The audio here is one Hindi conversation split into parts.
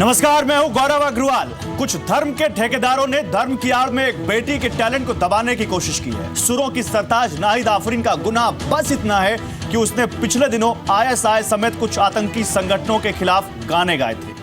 नमस्कार, मैं हूं गौरव अग्रवाल। कुछ धर्म के ठेकेदारों ने धर्म की आड़ में एक बेटी के टैलेंट को दबाने की कोशिश की है। सुरों की सरताज नाहिद आफरीन का गुनाह बस इतना है कि उसने पिछले दिनों आईएसआई समेत कुछ आतंकी संगठनों के खिलाफ गाने गाए थे।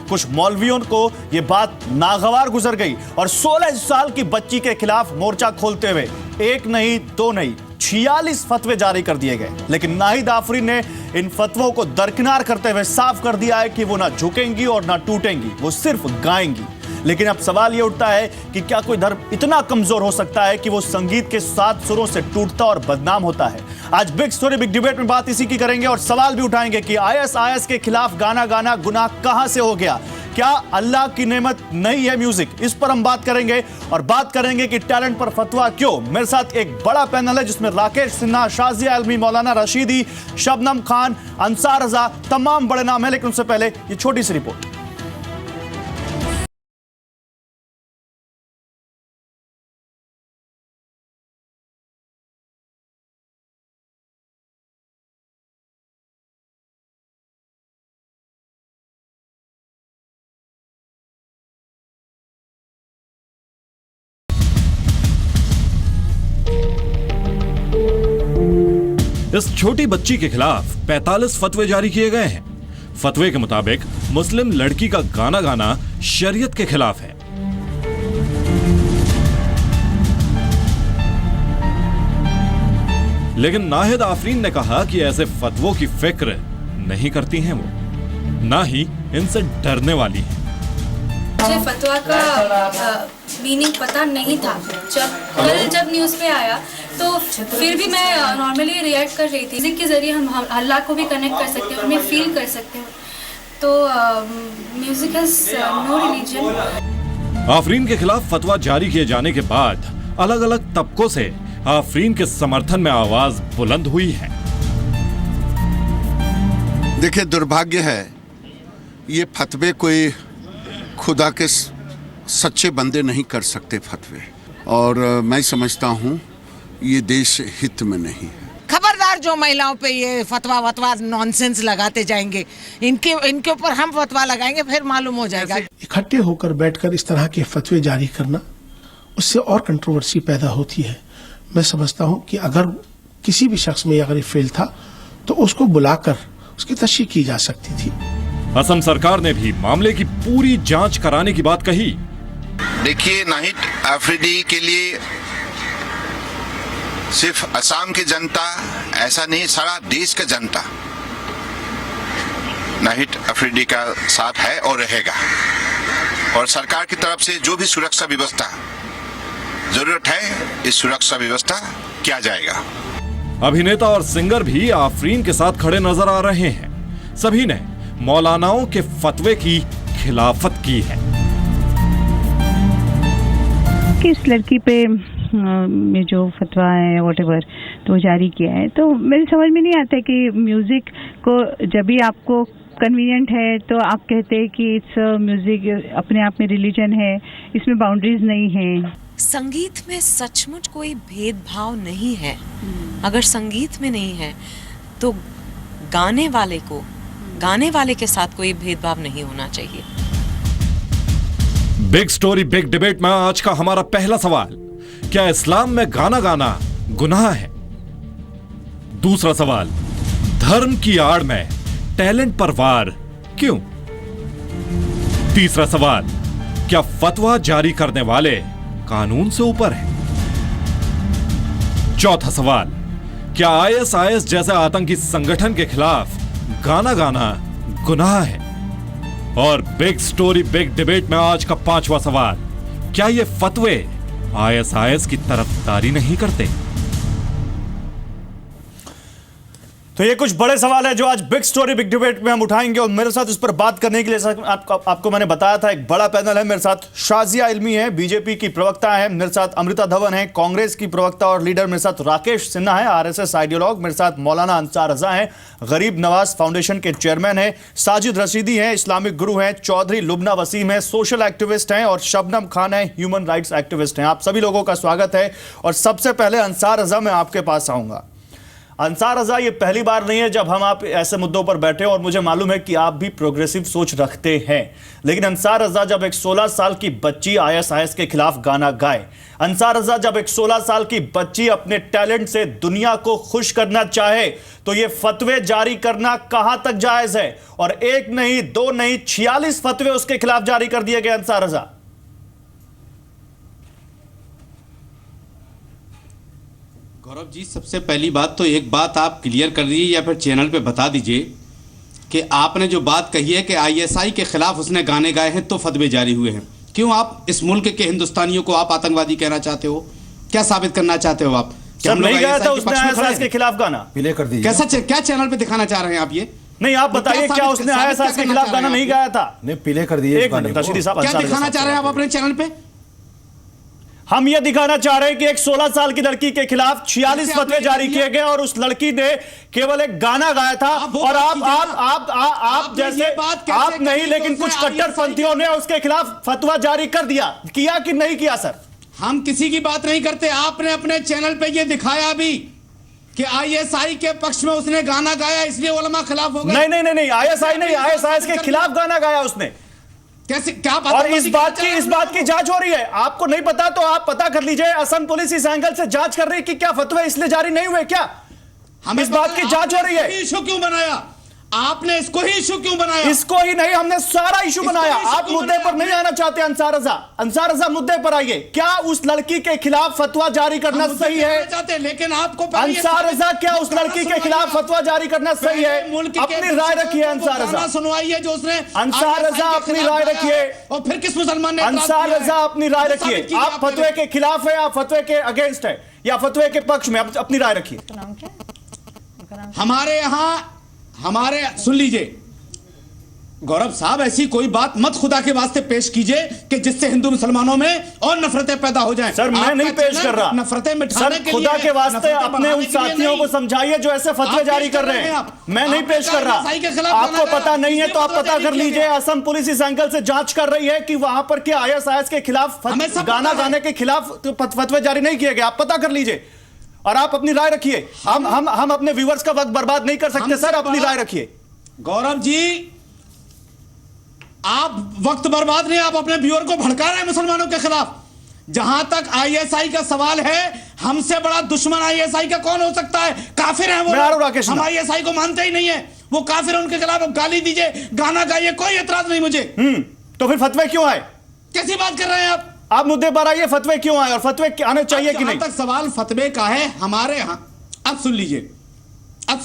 कुछ मौलवियों को यह बात नागवार गुजर गई और 16 साल की बच्ची के खिलाफ मोर्चा खोलते हुए एक नहीं दो नहीं 46 फतवे जारी कर दिए गए। लेकिन नाहिद आफरीन ने इन फतवों को दरकिनार करते हुए साफ कर दिया है कि वो ना झुकेंगी और ना टूटेंगी, वो सिर्फ गाएंगी। लेकिन अब सवाल ये उठता है कि क्या कोई धर्म इतना कमजोर हो सकता है कि वो संगीत के 7 सुरों से टूटता और बदनाम होता है? आज बिग स्टोरी बिग डिबेट में बात इसी की करेंगे और सवाल भी उठाएंगे कि आईएसआईएस के खिलाफ गाना गाना गुनाह कहां से हो गया? क्या अल्लाह की नेमत नहीं है म्यूजिक? इस पर हम बात करेंगे और बात करेंगे कि टैलेंट पर फतवा क्यों। मेरे साथ एक बड़ा पैनल है जिसमें राकेश सिन्हा, शाजिया आलमी, मौलाना रशीदी, शबनम खान, अंसार रजा, तमाम बड़े नाम है। लेकिन उससे पहले ये छोटी सी रिपोर्ट। इस छोटी बच्ची के खिलाफ 45 फतवे जारी किए गए हैं। फतवे के मुताबिक मुस्लिम लड़की का गाना गाना शरीयत के खिलाफ है। लेकिन नाहिद आफरीन ने कहा कि ऐसे फतवों की फिक्र नहीं करती हैं वो, ना ही इनसे डरने वाली है। मुझे फतवा का मीनिंग पता नहीं था। जब न्यूज़ पे आया तो फिर भी मैं नॉर्मली रिएक्ट कर रही थी। म्यूजिक के जरिए हम अल्लाह को भी कनेक्ट कर सकते हैं, उन्हें फील कर सकते हैं। तो music has no religion. Afreen के खिलाफ फतवा जारी किए जाने के बाद अलग अलग तबकों से आफरीन के समर्थन में आवाज बुलंद हुई है। देखिए, दुर्भाग्य है ये फतवे कोई खुदा के सच्चे बंदे नहीं कर सकते फतवे, और मैं समझता हूँ ये देश हित में नहीं है। खबरदार जो महिलाओं पे ये फतवा नॉनसेंस लगाते जाएंगे, इनके ऊपर हम फतवा लगाएंगे, फिर मालूम हो जाएगा। इकट्ठे होकर बैठकर इस तरह के फतवे जारी करना, उससे और कंट्रोवर्सी पैदा होती है। मैं समझता हूँ कि अगर किसी भी शख्स में अगर ये फेल था तो उसको बुलाकर उसकी तशरीह की जा सकती थी। असम सरकार ने भी मामले की पूरी जांच कराने की बात कही। देखिए, नाहिद आफरीदी के लिए सिर्फ असम की जनता ऐसा नहीं, सारा देश का जनता नाहिद आफरीदी का साथ है और रहेगा। और सरकार की तरफ से जो भी सुरक्षा व्यवस्था जरूरत है, इस सुरक्षा व्यवस्था किया जाएगा। अभिनेता और सिंगर भी आफरीन के साथ खड़े नजर आ रहे हैं। सभी ने मौलानाओं के फतवे की खिलाफत की है कि इस लड़की पे में जो फतवा है व्हाटएवर तो जारी किया है। तो मेरे समझ में नहीं आता कि म्यूजिक को जब भी आपको कन्वीनियंट है तो आप कहते हैं कि इट्स म्यूजिक अपने आप में रिलीजन है, इसमें बाउंड्रीज नहीं है। संगीत में सचमुच कोई भेदभाव नहीं है। अगर संगीत में नहीं है तो गाने वाले के साथ कोई भेदभाव नहीं होना चाहिए। बिग स्टोरी बिग डिबेट में आज का हमारा पहला सवाल, क्या इस्लाम में गाना गाना गुनाह है? दूसरा सवाल, धर्म की आड़ में टैलेंट पर वार क्यों? तीसरा सवाल, क्या फतवा जारी करने वाले कानून से ऊपर है? चौथा सवाल, क्या आईएसआईएस जैसे आतंकी संगठन के खिलाफ गाना गाना गुनाह है? और बिग स्टोरी बिग डिबेट में आज का पांचवा सवाल, क्या ये फतवे आईएसआईएस की तरफदारी नहीं करते? तो ये कुछ बड़े सवाल है जो आज बिग स्टोरी बिग डिबेट में हम उठाएंगे और मेरे साथ इस पर बात करने के लिए आपको मैंने बताया था एक बड़ा पैनल है। मेरे साथ शाजिया आलमी है, बीजेपी की प्रवक्ता है। मेरे साथ अमृता धवन है, कांग्रेस की प्रवक्ता और लीडर। मेरे साथ राकेश सिन्हा है, आरएसएस आइडियोलॉग। मेरे साथ मौलाना अंसार रजा है, गरीब नवाज फाउंडेशन के चेयरमैन है। साजिद रशीदी है, इस्लामिक गुरु हैं। चौधरी लुबना वसीम है, सोशल एक्टिविस्ट हैं। और शबनम खान है, ह्यूमन राइट्स एक्टिविस्ट हैं। आप सभी लोगों का स्वागत है। और सबसे पहले अंसार रजा, मैं आपके पास आऊंगा। अंसार रजा, ये पहली बार नहीं है जब हम आप ऐसे मुद्दों पर बैठे और मुझे मालूम है कि आप भी प्रोग्रेसिव सोच रखते हैं, लेकिन अंसार रजा जब एक 16 साल की बच्ची आईएसआईएस के खिलाफ गाना गाए, अंसार रजा जब एक 16 साल की बच्ची अपने टैलेंट से दुनिया को खुश करना चाहे, तो ये फतवे जारी करना कहां तक जायज है? और एक नहीं, दो नहीं, 46 फतवे उसके खिलाफ जारी कर दिए गए अंसार रजा। गौरव जी, सबसे पहली बात तो एक बात आप क्लियर कर दीजिए या फिर चैनल पे बता दीजिए कि आपने जो बात कही है कि आईएसआई के खिलाफ उसने गाने गाए हैं तो फतवे जारी हुए हैं, क्यों आप इस मुल्क के हिंदुस्तानियों को आप आतंकवादी कहना चाहते हो? क्या साबित करना चाहते हो आप? जब नहीं गाया था उसने आईएसआईएस के खिलाफ गाना, प्ले कर दीजिए। कैसा क्या चैनल पे दिखाना चाह रहे हैं आप? ये नहीं, आप बताइए क्या उसने आईएसआईएस के खिलाफ गाना नहीं गाया था? नहीं, प्ले कर दीजिए। एक मिनट तशरीफ साहब, क्या दिखाना चाह रहे हैं आप अपने चैनल पे? हम ये दिखाना चाह रहे हैं कि एक 16 साल की लड़की के खिलाफ 46 फतवे जारी किए गए और उस लड़की ने केवल एक गाना गाया था। और आप जैसे आप नहीं, लेकिन कुछ कट्टरपंथियों ने उसके खिलाफ फतवा जारी कर दिया। किया कि नहीं किया सर? हम किसी की बात नहीं करते, आपने अपने चैनल पे ये दिखाया भी कि आईएसआई के पक्ष में उसने गाना गाया इसलिए उलमा खिलाफ हो गए। नहीं, आईएसआई नहीं, आईएसआईएस के खिलाफ गाना गाया उसने। कैसे, क्या बात? और इस बात की जांच हो रही है। आपको नहीं पता तो आप पता कर लीजिए। असम पुलिस इस एंगल से जांच कर रही है कि क्या फतवे इसलिए जारी नहीं हुए। क्या हमें इस बात की जांच हो रही है? इशू क्यों बनाया आपने? इसको ही इशू क्यों बनाया? इसको ही नहीं, हमने सारा इशू बनाया। आप मुद्दे पर नहीं आना चाहते। अंसार रजा मुद्दे पर आइए। क्या उस लड़की के खिलाफ फतवा जारी करना सही है? चाहते, लेकिन आपको अंसार रजा, क्या उस लड़की के खिलाफ फतवा जारी करना सही है? अपनी राय रखिए अंसार रजा। सुनवाइए जो उसने। अंसार रजा अपनी राय रखिए। और फिर किस मुसलमान ने? अंसार रजा अपनी राय रखिए। आप फतवे के खिलाफ है, आप फतवे के अगेंस्ट है या फतवे के पक्ष में? अपनी राय रखिए। हमारे सुन लीजिए गौरव साहब, ऐसी कोई बात मत खुदा के वास्ते पेश कीजिए कि जिससे हिंदू मुसलमानों में और नफरतें पैदा हो जाएं। सर मैं नहीं पेश कर रहा। नफरतें मिटाने के लिए खुदा के वास्ते अपने उन साथियों को समझाइए जो ऐसे फतवे जारी कर रहे हैं। मैं नहीं पेश कर रहा। आपको पता नहीं है तो आप पता कर लीजिए। असम पुलिस इस एंगल से जांच कर रही है कि वहां पर क्या आईएसआईएस के खिलाफ गाना गाने के खिलाफ फतवे जारी नहीं किए गए। आप पता कर लीजिए और आप अपनी राय रखिए। हम अपने व्यूअर्स का वक्त बर्बाद नहीं कर सकते। सर अपनी राय रखिए। गौरव जी, आप वक्त बर्बाद नहीं, आप अपने व्यूअर को भड़का रहे हैं मुसलमानों के खिलाफ। जहां तक आईएसआई का सवाल है, हमसे बड़ा दुश्मन आईएसआई का कौन हो सकता है? काफिर हैं वो। हम आईएसआई को मानते ही नहीं है, वो काफिर है। उनके खिलाफ गाली दीजिए, गाना गाइए, कोई एतराज नहीं मुझे। तो फिर फतवे क्यों आए? कैसी बात कर रहे हैं आप? आप मुद्दे पर आइए। फतवे क्यों आए और फतवे आने चाहिए कि नहीं? तक सवाल फतवे का है हमारे यहां। अब सुन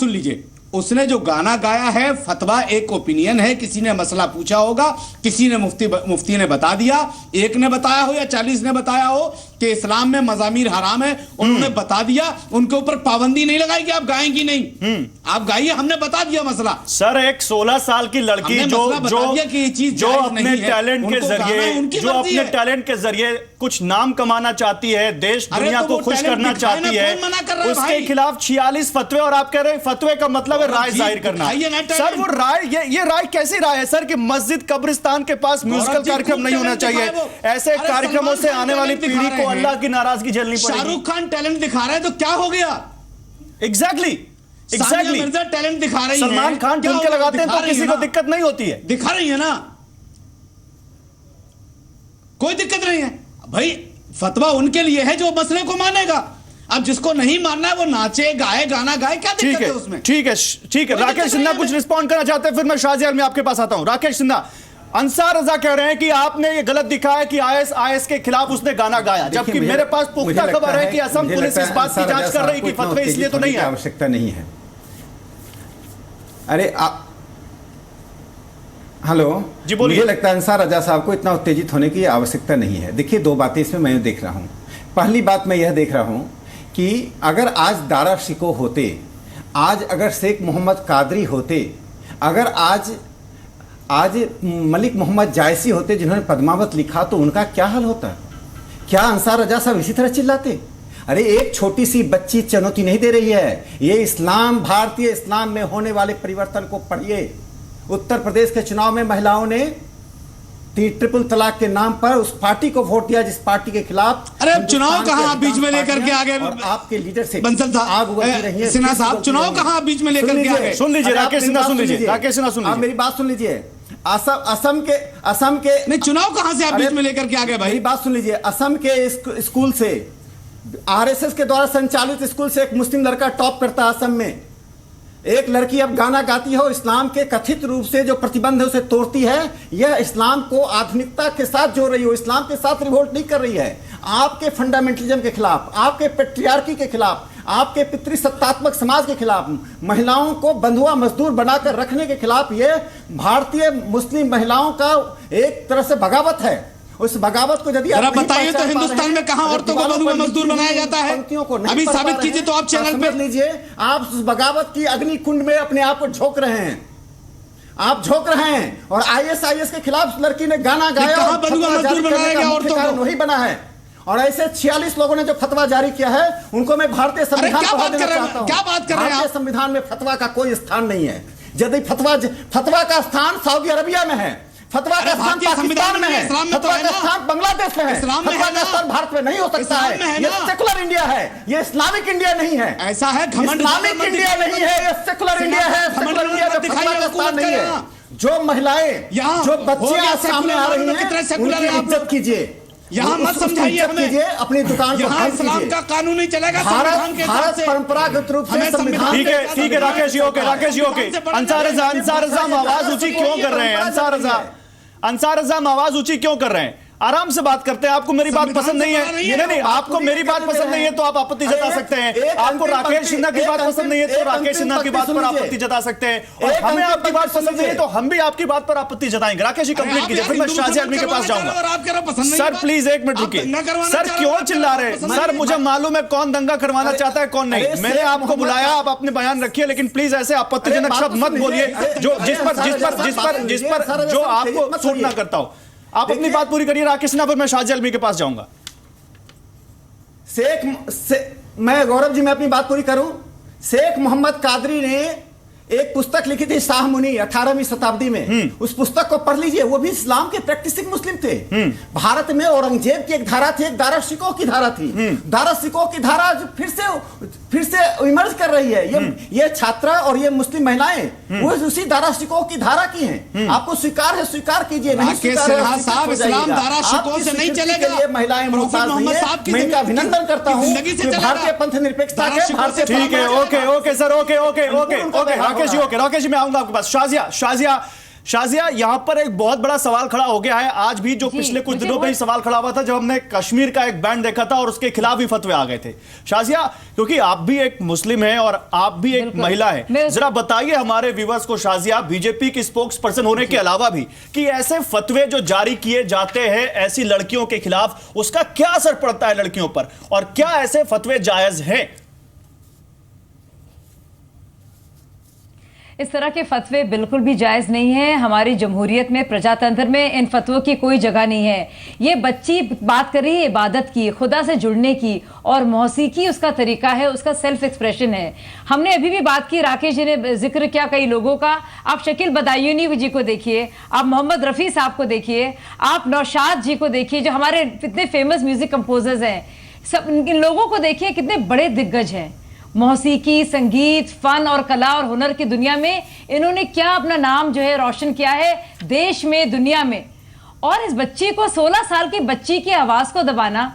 लीजिए, उसने जो गाना गाया है, फतवा एक ओपिनियन है। किसी ने मसला पूछा होगा, किसी ने मुफ्ती ने बता दिया, एक ने बताया हो या 40 ने बताया हो कि इस्लाम में मज़ामीर हराम है, उन्होंने बता दिया। उनके ऊपर पाबंदी नहीं लगाई कि आप गाएंगी नहीं। आप गाइए, हमने बता दिया मसला। सर एक 16 साल की लड़की जो अपने टैलेंट के जरिए कुछ नाम कमाना चाहती है, देश दुनिया को खुश करना चाहती है, उसके खिलाफ 46 फतवे। और आप कह रहे हैं फतवे का मतलब है राय जाहिर करना। सर वो राय, ये राय कैसी राय है सर कि मस्जिद कब्रिस्तान के पास म्यूजिकल कार्यक्रम नहीं होना चाहिए? ऐसे कार्यक्रमों से आने वाली पीढ़ी को अल्लाह की नाराजगी झेलनी पड़ेगी। शाहरुख खान टैलेंट दिखा रहे हैं तो क्या हो गया? एग्जैक्टली मिर्जा टैलेंट दिखा रही है। सलमान खान ठुमके लगाते हैं तो किसी को दिक्कत नहीं होती है। दिखा रही है ना, कोई दिक्कत नहीं है भाई। फतवा उनके लिए है जो मसले को मानेगा। अब जिसको नहीं मानना है वो नाचे, गाए, गाना गाए, क्या दिक्कत है उसमें? ठीक है। राकेश सिन्हा कुछ रिस्पॉन्ड करना चाहते हैं, फिर मैं शाहजियार में आपके पास आता हूं। राकेश सिन्हा, अंसार रजा कह रहे हैं कि आपने ये गलत दिखाया कि आईएसआईएस के खिलाफ उसने गाना गाया, जबकि मेरे पास पुख्ता खबर है कि असम पुलिस इस बात की जांच कर रही है कि फतवे इसलिए तो नहीं है। आवश्यकता नहीं है। अरे हेलो जी, बोलिए। मुझे लगता है अंसार रजा साहब को इतना उत्तेजित होने की आवश्यकता नहीं है। देखिए, दो बातें इसमें मैं देख रहा हूँ। पहली बात मैं यह देख रहा हूँ कि अगर आज दारा शिको होते, आज अगर शेख मोहम्मद कादरी होते, अगर आज मलिक मोहम्मद जायसी होते जिन्होंने पद्मावत लिखा, तो उनका क्या हाल होता? क्या अंसार रजा साहब इसी तरह चिल्लाते? अरे एक छोटी सी बच्ची चुनौती नहीं दे रही है। ये इस्लाम, भारतीय इस्लाम में होने वाले परिवर्तन को पढ़िए। उत्तर प्रदेश के चुनाव में महिलाओं ने ट्रिपल तलाक के नाम पर उस पार्टी को वोट दिया जिस पार्टी के खिलाफ। अरे चुनाव कहां आप बीच में लेकर के आ गए? आपके लीडर से बंसल सिन्हा साहब, चुनाव कहां आप बीच में लेकर के आ गए? सुन लीजिए राकेश सिन्हा, सुन लीजिए राकेश सिन्हा, सुन लीजिए, आप मेरी बात सुन लीजिए। असम के नहीं, चुनाव कहां से आप बीच में लेकर के आ गए भाई? मेरी बात सुन लीजिए। असम के स्कूल से, आरएसएस के द्वारा संचालित स्कूल से एक मुस्लिम लड़का टॉप करता है असम में। एक लड़की अब गाना गाती हो, इस्लाम के कथित रूप से जो प्रतिबंध है उसे तोड़ती है। यह इस्लाम को आधुनिकता के साथ जोड़ रही हो, इस्लाम के साथ रिवोल्ट नहीं कर रही है। आपके फंडामेंटलिज्म के खिलाफ, आपके पेट्रियार्की के खिलाफ, आपके पितृसत्तात्मक समाज के खिलाफ, महिलाओं को बंधुआ मजदूर बनाकर रखने के खिलाफ यह भारतीय मुस्लिम महिलाओं का एक तरह से बगावत है। उस बगावत को यदि आप बताइए तो हिंदुस्तान में कहां औरतों को बंधुआ मजदूर बनाया जाता है? अभी साबित कीजिए तो आप चैनल पे लीजिए। आप उस बगावत की अग्नि कुंड में अपने आप को झोंक रहे हैं, आप झोंक रहे हैं। और आईएसआईएस के खिलाफ लड़की ने गाना गाया, बंधुआ मजदूर बनाया गया औरतों को? वही बना है। और ऐसे 46 लोगों ने जो फतवा जारी किया है उनको मैं भारतीय संविधान क्या बात कर रहे हैं? भारतीय संविधान में फतवा का कोई स्थान नहीं है। यदि फतवा का स्थान सऊदी अरबिया में है, फतवा का स्थान पाकिस्तान में है, फतवा का स्थान बांग्लादेश में है, फतवा का स्थान भारत में नहीं हो सकता है। ये सेकुलर इंडिया है, ये इस्लामिक इंडिया नहीं है। ऐसा है, इस्लामिक इंडिया नहीं है, ये सेकुलर इंडिया है। सेकुलर इंडिया में फतवा का स्थान नहीं है। जो महिलाएं, जो बच्चियां सामने आ रही हैं, उनकी इज्जत कीजिए। यहाँ मत समझाइए हमें, अपनी दुकान को यहाँ इस्लाम का कानून नहीं चलेगा। भारत परंपरागत रूप से संविधान। ठीक है राकेश जी, ओके राकेश जी, ओके। अंसार रज़ा आवाज ऊंची क्यों कर रहे हैं? अंसार रज़ा आवाज ऊंची क्यों कर रहे हैं? आराम से बात करते हैं। आपको मेरी बात पसंद नहीं है? नहीं, आपको मेरी बात पसंद नहीं है तो आप आपत्ति जता सकते हैं। आपको राकेश सिन्हा की बात पसंद नहीं है तो राकेश सिन्हा की बात पर आपत्ति जता सकते हैं। और हमें आपकी बात पसंद नहीं है तो हम भी आपकी बात पर आपत्ति जताएंगे। राकेश जी कंप्लीट कीजिए, फिर मैं शाजिया आलमी के पास जाऊंगा। सर प्लीज एक मिनट रुकिए। सर क्यों चिल्ला रहे हैं? सर मुझे मालूम है कौन दंगा करवाना चाहता है कौन नहीं। मैंने आपको बुलाया, आप अपने बयान रखिए, लेकिन प्लीज ऐसे आपत्तिजनक शब्द मत बोलिए जो जिस पर जो आपको सूट ना करता हो। आप अपनी बात पूरी करिए राकेश सिन्हा, फिर मैं शाजिया आलमी के पास जाऊंगा। मैं गौरव जी, मैं अपनी बात पूरी करूं। शेख मोहम्मद कादरी ने एक पुस्तक लिखी थी, शाह मुनी, 18वीं शताब्दी में। उस पुस्तक को पढ़ लीजिए। वो भी इस्लाम के प्रैक्टिसिंग मुस्लिम थे। भारत में औरंगजेब की एक धारा थी, एक दारा शिकोह की धारा थी। दारा शिकोह की धारा फिर से इमर्ज कर रही है। ये छात्रा और ये मुस्लिम महिलाएं वो उसी दारा शिकोह की धारा की हैं। आपको स्वीकार है, स्वीकार कीजिए। नहीं स्वीकार है, इस्लाम दारा शिकोह से नहीं चलेगा। ये महिलाएं मुमताज नहीं है। मैं इनका अभिनंदन करता हूं भारतीय पंथ निरपेक्षता के, भारतीय। ठीक है, okay sir, okay Rakesh ji मैं आऊंगा आपके पास। शाजिया यहाँ पर एक बहुत बड़ा सवाल खड़ा हो गया है। आज भी जो पिछले कुछ दिनों में ही सवाल खड़ा हुआ था जब हमने कश्मीर का एक बैंड देखा था और उसके खिलाफ भी फतवे आ गए थे। शाजिया, क्योंकि आप भी एक मुस्लिम हैं और आप भी एक महिला हैं, जरा बताइए हमारे व्यूअर्स को शाजिया, बीजेपी की स्पोक्स पर्सन होने के अलावा भी, कि ऐसे फतवे जो जारी किए जाते हैं ऐसी लड़कियों के खिलाफ, उसका क्या असर पड़ता है लड़कियों पर, और क्या ऐसे फतवे जायज हैं? इस तरह के फतवे बिल्कुल भी जायज़ नहीं है। हमारी जमहूरियत में, प्रजातंत्र में इन फतवों की कोई जगह नहीं है। ये बच्ची बात कर रही है इबादत की, खुदा से जुड़ने की, और मौसीकी उसका तरीका है, उसका सेल्फ एक्सप्रेशन है। हमने अभी भी बात की, राकेश जी ने जिक्र किया कई लोगों का। आप शकील बदायूनी जी को देखिए, आप मोहम्मद रफ़ी साहब को देखिए, आप नौशाद जी को देखिए, जो हमारे इतने फेमस म्यूजिक कंपोजर्स हैं। सब इन लोगों को देखिए, कितने बड़े दिग्गज हैं। मौसीकी, संगीत, फन और कला और हुनर की दुनिया में इन्होंने क्या अपना नाम जो है रोशन किया है, देश में, दुनिया में। और इस बच्ची को, 16 साल की बच्ची की आवाज़ को दबाना,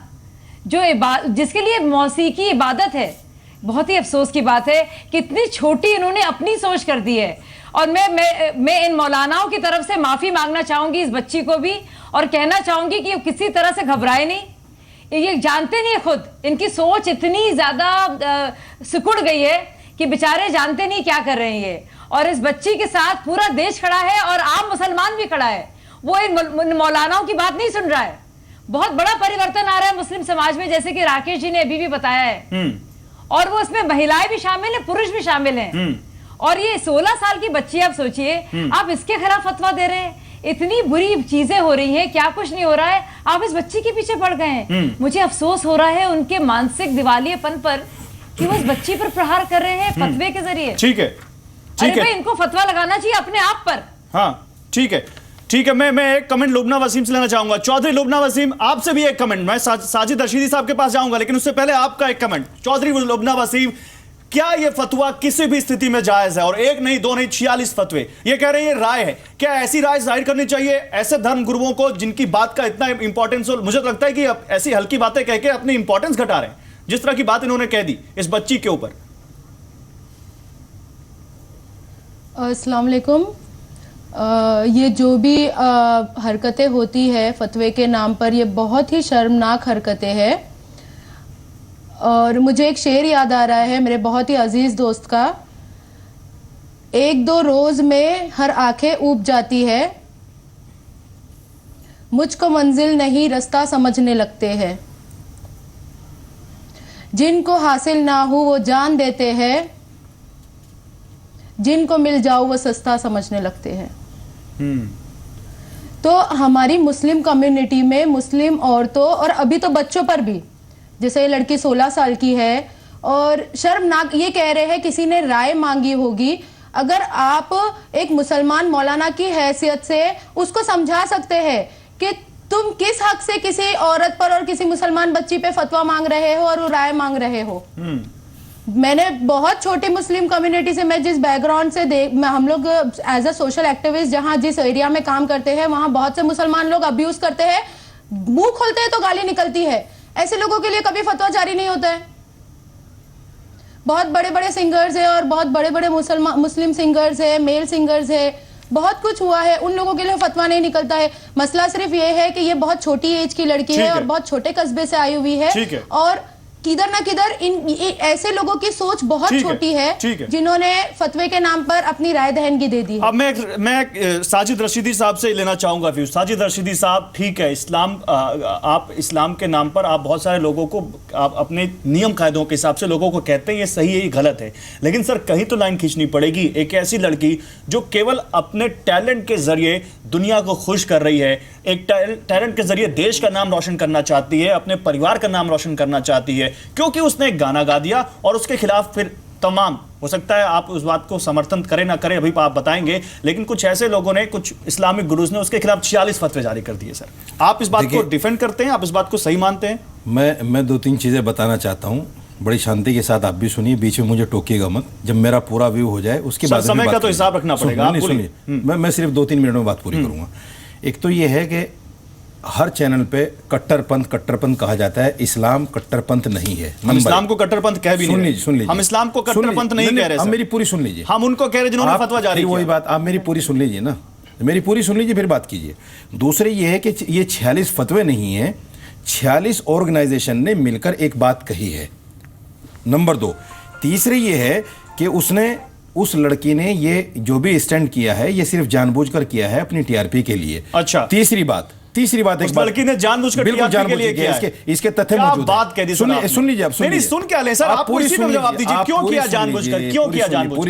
जो जिसके लिए मौसीकी इबादत है, बहुत ही अफसोस की बात है कि इतनी छोटी इन्होंने अपनी सोच कर दी है। और मैं इन मौलानाओं की तरफ से माफ़ी मांगना चाहूँगी इस बच्ची को भी, और कहना चाहूँगी कि किसी तरह से घबराए नहीं। ये जानते नहीं खुद, इनकी सोच इतनी ज़्यादा सिकुड़ गई है कि बेचारे जानते नहीं क्या कर रहे हैं ये। और इस बच्ची के साथ पूरा देश खड़ा है और आम मुसलमान भी खड़ा है। वो इन मौलानाओं की बात नहीं सुन रहा है। बहुत बड़ा परिवर्तन आ रहा है मुस्लिम समाज में, जैसे कि राकेश जी ने अभी भी बताया है। और वो इसमें महिलाएं भी शामिल हैं, पुरुष भी शामिल हैं। और ये 16 साल की बच्ची, आप सोचिए, आप इसके खिलाफ फतवा दे रहे हैं। इतनी बुरी चीजें हो रही हैं, क्या कुछ नहीं हो रहा है, आप इस बच्ची के पीछे पड़ गए हैं। मुझे अफसोस हो रहा है उनके मानसिक दिवालियेपन पर कि वो इस बच्ची पर प्रहार कर रहे हैं फतवे के जरिए। ठीक है, अरे भाई, इनको फतवा लगाना चाहिए अपने आप पर। हाँ ठीक है, ठीक है, मैं एक कमेंट लुबना वसीम से लेना चाहूंगा। चौधरी लुबना वसीम, आपसे भी एक कमेंट। मैं साजिद रशीदी साहब के पास जाऊंगा, लेकिन उससे पहले आपका एक कमेंट। चौधरी लुबना वसीम, क्या यह फतवा किसी भी स्थिति में जायज है? और एक नहीं, दो नहीं, 46 फतवे ये कह रहे हैं, ये राय है। क्या ऐसी राय जाहिर करनी चाहिए ऐसे धर्म गुरुओं को जिनकी बात का इतना इंपॉर्टेंस हो? मुझे तो लगता है कि ऐसी हल्की बातें कह के अपनी इंपॉर्टेंस घटा रहे हैं, जिस तरह की बात इन्होंने कह दी इस बच्ची के ऊपर। अस्सलाम वालेकुम। ये जो भी हरकतें होती है फतवे के नाम पर, ये बहुत ही शर्मनाक हरकतें हैं। और मुझे एक शेर याद आ रहा है मेरे बहुत ही अजीज दोस्त का, एक दो रोज में हर आंखें ऊब जाती है, मुझको मंजिल नहीं रास्ता समझने लगते हैं, जिनको हासिल ना हो वो जान देते हैं, जिनको मिल जाओ वो सस्ता समझने लगते हैं। तो हमारी मुस्लिम कम्युनिटी में मुस्लिम औरतों और अभी तो बच्चों पर भी, जैसे ये लड़की 16 साल की है और शर्मनाक, ये कह रहे हैं किसी ने राय मांगी होगी। अगर आप एक मुसलमान मौलाना की हैसियत से उसको समझा सकते हैं कि तुम किस हक से किसी औरत पर और किसी मुसलमान बच्ची पे फतवा मांग रहे हो और वो राय मांग रहे हो। मैंने बहुत छोटी मुस्लिम कम्युनिटी से, मैं जिस बैकग्राउंड से हम लोग एज अ सोशल एक्टिविस्ट जहां जिस एरिया में काम करते हैं, वहां बहुत से मुसलमान लोग अब्यूज करते हैं, मुंह खोलते हैं तो गाली निकलती है। ऐसे लोगों के लिए कभी फतवा जारी नहीं होता है। बहुत बड़े बड़े सिंगर्स हैं और बहुत बड़े बड़े मुस्लिम सिंगर्स हैं, मेल सिंगर्स हैं, बहुत कुछ हुआ है, उन लोगों के लिए फतवा नहीं निकलता है। मसला सिर्फ ये है कि ये बहुत छोटी एज की लड़की है और बहुत छोटे कस्बे से आई हुई है और किधर ना किधर ऐसे लोगों की सोच बहुत छोटी है जिन्होंने फतवे के नाम पर अपनी राय दहनगी दे दी। अब मैं साजिद रशीदी साहब से लेना चाहूंगा व्यूज। साजिद रशीदी साहब, ठीक है, आप इस्लाम के नाम पर आप बहुत सारे लोगों को आप अपने नियम कायदों के हिसाब से लोगों को कहते हैं ये सही है, ये गलत है, लेकिन सर कहीं तो लाइन खींचनी पड़ेगी। एक ऐसी लड़की जो केवल अपने टैलेंट के जरिए दुनिया को खुश कर रही है, एक टैलेंट के जरिए देश का नाम रोशन करना चाहती है, अपने परिवार का नाम रोशन करना चाहती है, क्योंकि उसने एक गाना गा दिया और उसके खिलाफ फिर तमाम, हो सकता है आप उस बात को समर्थन करें ना करें, अभी आप बताएंगे, लेकिन कुछ ऐसे लोगों ने, कुछ इस्लामिक गुरुज ने उसके खिलाफ 46 फतवे जारी कर दिए। सर आप इस बात को डिफेंड करते हैं, आप इस बात को सही मानते हैं? मैं दो तीन चीजें बताना चाहता हूं, बड़ी शांति के साथ आप भी सुनिए, बीच में मुझे टोकिएगा मत। जब मेरा पूरा व्यू हो जाए उसके बाद समय का तो हिसाब रखना पड़ेगा। सुनिए, मैं सिर्फ 2-3 मिनट में बात पूरी करूंगा। एक तो ये है कि हर चैनल पे कट्टरपंथ कहा जाता है, इस्लाम कट्टरपंथ नहीं है। हम इस्लाम को कट्टरपंथ कह भी नहीं, सुन लीजिए, हम इस्लाम को कट्टरपंथ नहीं कह रहे। हम मेरी पूरी सुन लीजिए, हम उनको कह रहे जिन्होंने फतवा जारी किया। वही बात, आप मेरी पूरी सुन लीजिए ना, मेरी पूरी सुन लीजिए फिर बात कीजिए। दूसरे ये है कि ये 46 फतवे नहीं है, 46 ऑर्गेनाइजेशन ने मिलकर एक बात कही है। नंबर 2, तीसरे ये है कि उस लड़की ने ये जो भी स्टैंड किया है ये सिर्फ जानबूझकर किया है अपनी टीआरपी के लिए। अच्छा, तीसरी बात एक लड़की ने जानबूझकर टीआरपी के लिए किया है। इसके तथ्य मौजूद हैं। बात कह दी, सुन लीजिए, आप सुन लीजिए। सुन क्या ले सर, आप पूरी सुन जवाब दीजिए, क्यों किया जानबूझकर, क्यों किया जानबूझकर?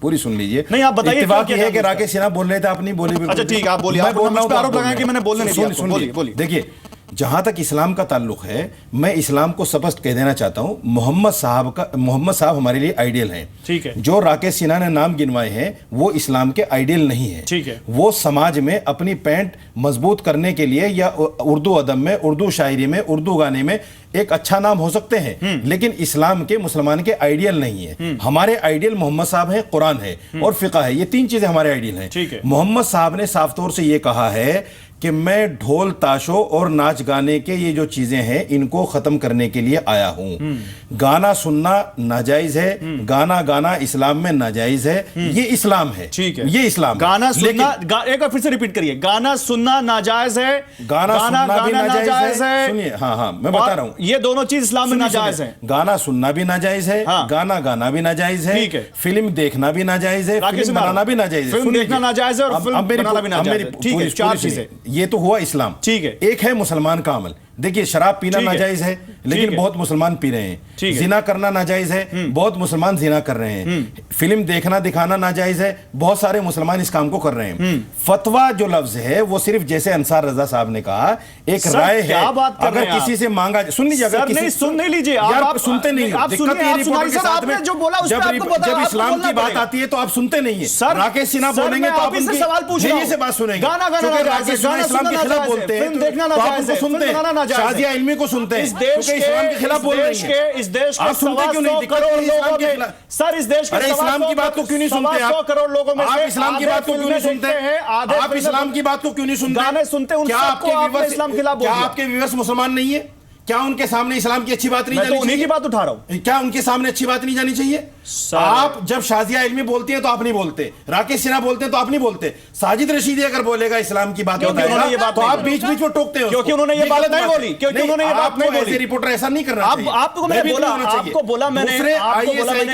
पूरी सुन लीजिए। नहीं, आप बताइए। इत्तेफाक ये है कि राकेश सिन्हा बोल रहे थे, आप नहीं बोले। अच्छा ठीक है, आप बोलिए। आप बोल रहा हूं, आरोप लगाएं कि मैंने बोलने नहीं दिया। बोलिए। देखिए, जहां तक इस्लाम का ताल्लुक है, मैं इस्लाम को स्पष्ट कह देना चाहता हूं, मोहम्मद साहब हमारे लिए आइडियल हैं। ठीक है। जो राकेश सिन्हा ने नाम गिनवाए हैं वो इस्लाम के आइडियल नहीं है। ठीक है। वो समाज में अपनी पैंट मजबूत करने के लिए या उर्दू अदब में, उर्दू शायरी में, उर्दू गाने में एक अच्छा नाम हो सकते हैं, लेकिन इस्लाम के, मुसलमान के आइडियल नहीं है। हमारे आइडियल मोहम्मद साहब है, कुरान है और फिक़ह है, ये 3 चीजें हमारे आइडियल हैं। ठीक है। मोहम्मद साहब ने साफ तौर से ये कहा है कि मैं ढोल ताशों और नाच गाने के ये जो चीजें हैं इनको खत्म करने के लिए आया हूं। गाना सुनना नाजायज है, गाना गाना इस्लाम में नाजायज है, ये इस्लाम है। ठीक है, ये इस्लाम। गाना सुनना, एक बार फिर से रिपीट करिए, गाना सुनना नाजायज है, गाना सुनना भी नाजायज है। सुनिए, हाँ मैं बता रहा हूं, ये दोनों चीज इस्लाम में नाजायज है। गाना सुनना भी नाजायज है, गाना गाना भी नाजायज है, फिल्म देखना भी नाजायज है, फिल्म बनाना भी नाजायज है। फिल्म देखना नाजायज है और फिल्म बनाना भी नाजायज है। ठीक है, 4 चीजें। ये तो हुआ इस्लाम। ठीक है। एक है मुसलमान का अमल, देखिए शराब पीना नाजायज है, लेकिन बहुत मुसलमान पी रहे हैं। जिना करना नाजायज है, बहुत मुसलमान जिना कर रहे हैं। फिल्म देखना दिखाना नाजायज है, बहुत सारे मुसलमान इस काम को कर रहे हैं। फतवा जो लफ्ज है वो सिर्फ जैसे अंसार रजा साहब ने कहा एक राय है, अगर किसी से मांगा, सुन लीजिए, अगर किसी सुन नहीं लीजिए, आप सुनते नहीं हो। दिक्कत ये रिपोर्टर के साथ में जब इस्लाम की बात आती है तो आप सुनते नहीं है। राकेश सिन्हा बोलेंगे तो आप उनकी सवाल पूछ रहे से बात सुनेंगे, क्योंकि राकेश सिन्हा इस्लाम के खिलाफ बोलते हैं तो आप उनको सुनते हैं, शाजिया इल्मी को सुनते हैं क्योंकि इस्लाम के खिलाफ बोल रही है। इस देश आप सुनते क्यों नहीं? दिक्कत है इस्लाम के खिलाफ। सर इस देश के इस्लाम की बात को क्यों नहीं सुनते आप? करोड़ लोगों में आप इस्लाम की बात को क्यों नहीं सुनते हैं? आप इस्लाम की बात को क्यों नहीं सुनते? गाने सुनते हैं, क्या आपके व्यूअर्स मुसलमान नहीं है? क्या उनके सामने इस्लाम की अच्छी बात नहीं जानी चाहिए? उन्हीं की बात उठा रहा हूं। क्या उनके सामने अच्छी बात नहीं जानी चाहिए? आप जब शाजिया इल्मी बोलती है तो आप नहीं बोलते, राकेश सिन्हा बोलते हैं तो आप नहीं बोलते, साजिद रशीदी अगर बोलेगा इस्लाम की बात बताएगा तो आप बीच बीच में टोकते हो, क्योंकि उन्होंने ये बात नहीं बोली, क्योंकि उन्होंने ये बात नहीं बोली। रिपोर्टर ऐसा नहीं करना चाहिए। आपको मैंने बोला, आपको बोला मैंने,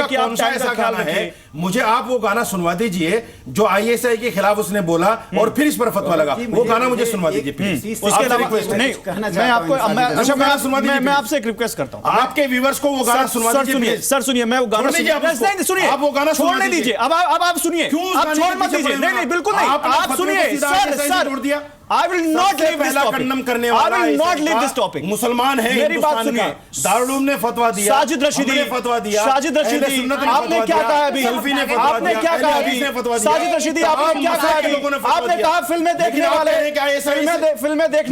कि कौन सा ऐसा गाना है, मुझे आप वो गाना सुनवा दीजिए जो आईएसआई के खिलाफ उसने बोला और फिर इस पर फतवा लगा, वो गाना मुझे सुनवा दीजिए प्लीज। उसके अलावा नहीं, मैं आपको मैं आपसे एक रिक्वेस्ट करता हूं, आपके व्यूअर्स को वो गाना सुनवा दीजिए। सर सुनिए, मैं वो गाना सुनिए, आप वो गाना छोड़ने दीजिए। अब आप सुनिए, आप छोड़ मत दीजिए। नहीं बिल्कुल नहीं, आप सुनिए सर, जोड़ दिया। I will not leave this topic. I will not leave this topic. मुसलमान है, मेरी बात सुनिए। दारुल ने फतवा दिया, साजिद रशीदी ने फतवा दिया, साजिद रशीदी आपने क्या कहा अभी? आपने क्या कहा अभी? साजिद रशीदी आपने क्या कहा अभी? आपने कहा फिल्में देखने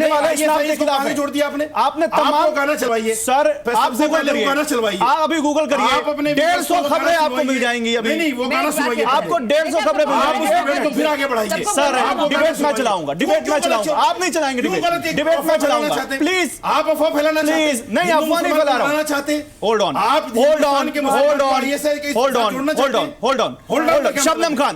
वाले इस्लाम के खिलाफ जोड़ दिया आपने तमाम गाना चलवाइए सर, आप गाना चलवाइए, आप अभी गूगल करिए, आप अपने 150 खबरें आपको मिल जाएंगी। अभी नहीं, वो गाना सुनवाइए, आपको 150 खबरें मिल जाएंगी। फिर आगे बढ़ाइए सर, डिबेट मैं चलाऊंगा, डिबेट मैं चलाऊंगा, आप नहीं चलाएंगे डिबेट मैं चलाऊंगा। प्लीज आप अफवाह फैलाना चाहते हैं? नहीं, अफवाह नहीं फैला रहा हूं। चाहते होल्ड ऑन, आप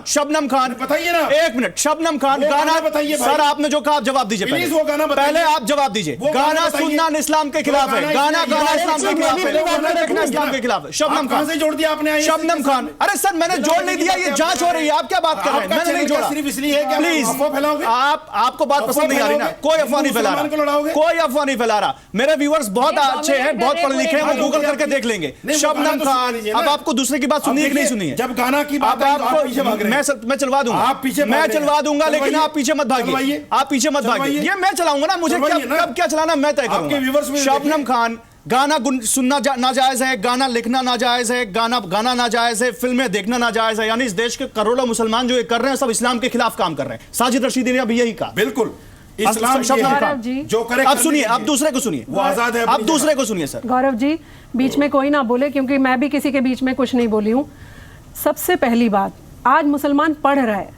शबनम खान बताइए ना, एक मिनट। शबनम खान गाना बताइए सर, आपने जो कहा आप जवाब दीजिए। प्लीज वो गाना पहले आप जवाब दीजिए। गाना सुनना इस्लाम के खिलाफ है, गाना इस्लाम के खिलाफ है, देखना इस्लाम के खिलाफ है। शबनम खान से जोड़ दिया आपने? शबनम खान, अरे सर मैंने जोड़ नहीं दिया, ये जांच हो रही है, आप क्या बात कर रहे हैं? मैंने नहीं जोड़ा, सिर्फ इसलिए है कि प्लीज अफवाह फैलाओगे। आपको बात पसंद नहीं आ रही ना, कोई अफवाह नहीं फैला रहा, कोई अफवाह नहीं फैला रहा। मेरे व्यूअर्स बहुत अच्छे हैं, बहुत पढ़े लिखे हैं, वो गूगल करके देख लेंगे। शबनम खान, अब आपको दूसरे की बात सुननी है कि नहीं सुननी है? जब गाना की बात मैं चलवा दूंगा, आप पीछे मैं चलवा दूंगा, लेकिन आप पीछे मत भागिए, आप पीछे मत भागिए। ये मैं चलाऊंगा ना, मुझे कब क्या चलाना मैं तय करूंगा। शबनम खान, गाना सुनना नाजायज है, गाना लिखना नाजायज है, गाना नाजायज है, फिल्में देखना नाजायज है। यानी इस देश के करोड़ों मुसलमान जो ये कर रहे हैं सब इस्लाम के खिलाफ काम कर रहे हैं। साजिद रशीदी ने अभी यही कहा। बिल्कुल, इस्लाम जो करे। अब सुनिए, अब दूसरे को सुनिए, वो आजाद है। अब दूसरे को सुनिए सर। गौरव जी, बीच में कोई ना बोले, क्योंकि मैं भी किसी के बीच में कुछ नहीं बोली हूँ। सबसे पहली बात, आज मुसलमान पढ़ रहा है,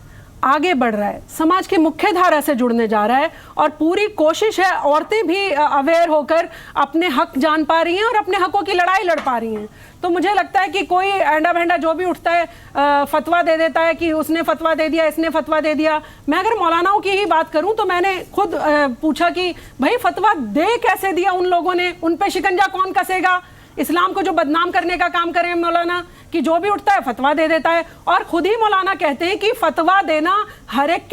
आगे बढ़ रहा है, समाज की मुख्य धारा से जुड़ने जा रहा है, और पूरी कोशिश है औरतें भी अवेयर होकर अपने हक जान पा रही हैं और अपने हकों की लड़ाई लड़ पा रही हैं। तो मुझे लगता है कि कोई एंडा भेंडा जो भी उठता है फतवा दे देता है कि उसने फतवा दे दिया, इसने फतवा दे दिया। मैं अगर मौलानाओं की ही बात करूं तो मैंने खुद पूछा कि भाई फतवा दे कैसे दिया उन लोगों ने, उन पे शिकंजा कौन कसेगा? इस्लाम को जो बदनाम करने का काम करे मौलाना, कि जो भी उठता है फतवा दे देता है। और खुद ही मौलाना कहते हैं कि फतवा देना हर एक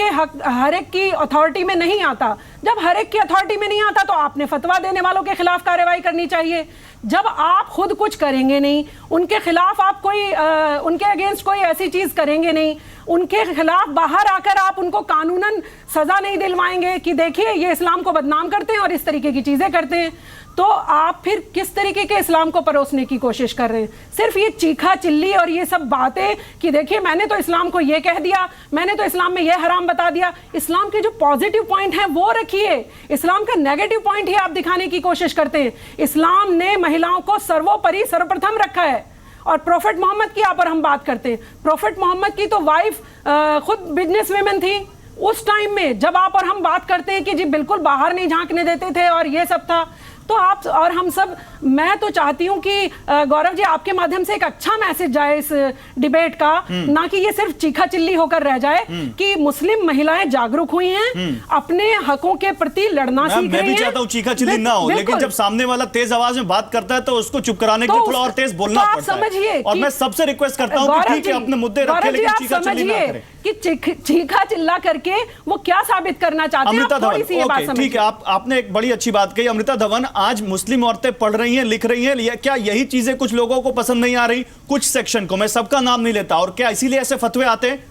की अथॉरिटी में नहीं आता। जब हर एक की अथॉरिटी में नहीं आता तो आपने फतवा देने वालों के खिलाफ कार्रवाई करनी चाहिए। जब आप खुद कुछ करेंगे नहीं, उनके खिलाफ आप उनके अगेंस्ट कोई ऐसी चीज करेंगे नहीं, उनके खिलाफ बाहर आकर आप उनको कानूनन सजा नहीं दिलवाएंगे कि देखिए ये इस्लाम को बदनाम करते हैं और इस तरीके की चीजें करते हैं, तो आप फिर किस तरीके के इस्लाम को परोसने की कोशिश कर रहे हैं? सिर्फ ये चीखा चिल्ली और ये सब बातें कि देखिए मैंने तो इस्लाम को ये कह दिया, मैंने तो इस्लाम में ये हराम बता दिया। इस्लाम के जो पॉजिटिव पॉइंट हैं वो रखिए, इस्लाम का नेगेटिव पॉइंट ही आप दिखाने की कोशिश करते हैं। इस्लाम ने महिलाओं को सर्वोपरि सर्वप्रथम रखा है। और प्रोफेट मोहम्मद की यहाँ पर हम बात करते हैं, प्रोफेट मोहम्मद की तो वाइफ खुद बिजनेस वेमेन थी उस टाइम में, जब आप और हम बात करते हैं कि जी बिल्कुल बाहर नहीं झांकने देते थे और ये सब था। तो आप और हम सब, मैं तो चाहती हूं कि गौरव जी आपके माध्यम से एक अच्छा मैसेज जाए इस डिबेट का, ना कि ये सिर्फ चीखा चिल्ली होकर रह जाए कि मुस्लिम महिलाएं जागरूक हुई हैं, अपने हकों के प्रति लड़ना सीख रही हैं। मैं भी चाहता हूं चीखा चिल्ली ना हो, लेकिन जब सामने वाला तेज आवाज में बात करता है तो उसको चुप कराने के लिए थोड़ा और तेज बोलना पड़ता है। और मैं सबसे रिक्वेस्ट करता हूं कि ठीक है अपने मुद्दे रखें, लेकिन चीखा चिल्ली ना करें। कि चीखा चिल्ला करके वो क्या साबित करना चाहते हैं। अमृता थोड़ी सी ये बात धवन, ठीक है, आपने एक बड़ी अच्छी बात कही। अमृता धवन, आज मुस्लिम औरतें पढ़ रही हैं, लिख रही हैं, क्या यही चीजें कुछ लोगों को पसंद नहीं आ रही, कुछ सेक्शन को, मैं सबका नाम नहीं लेता, और क्या इसीलिए ऐसे फतवे आते हैं?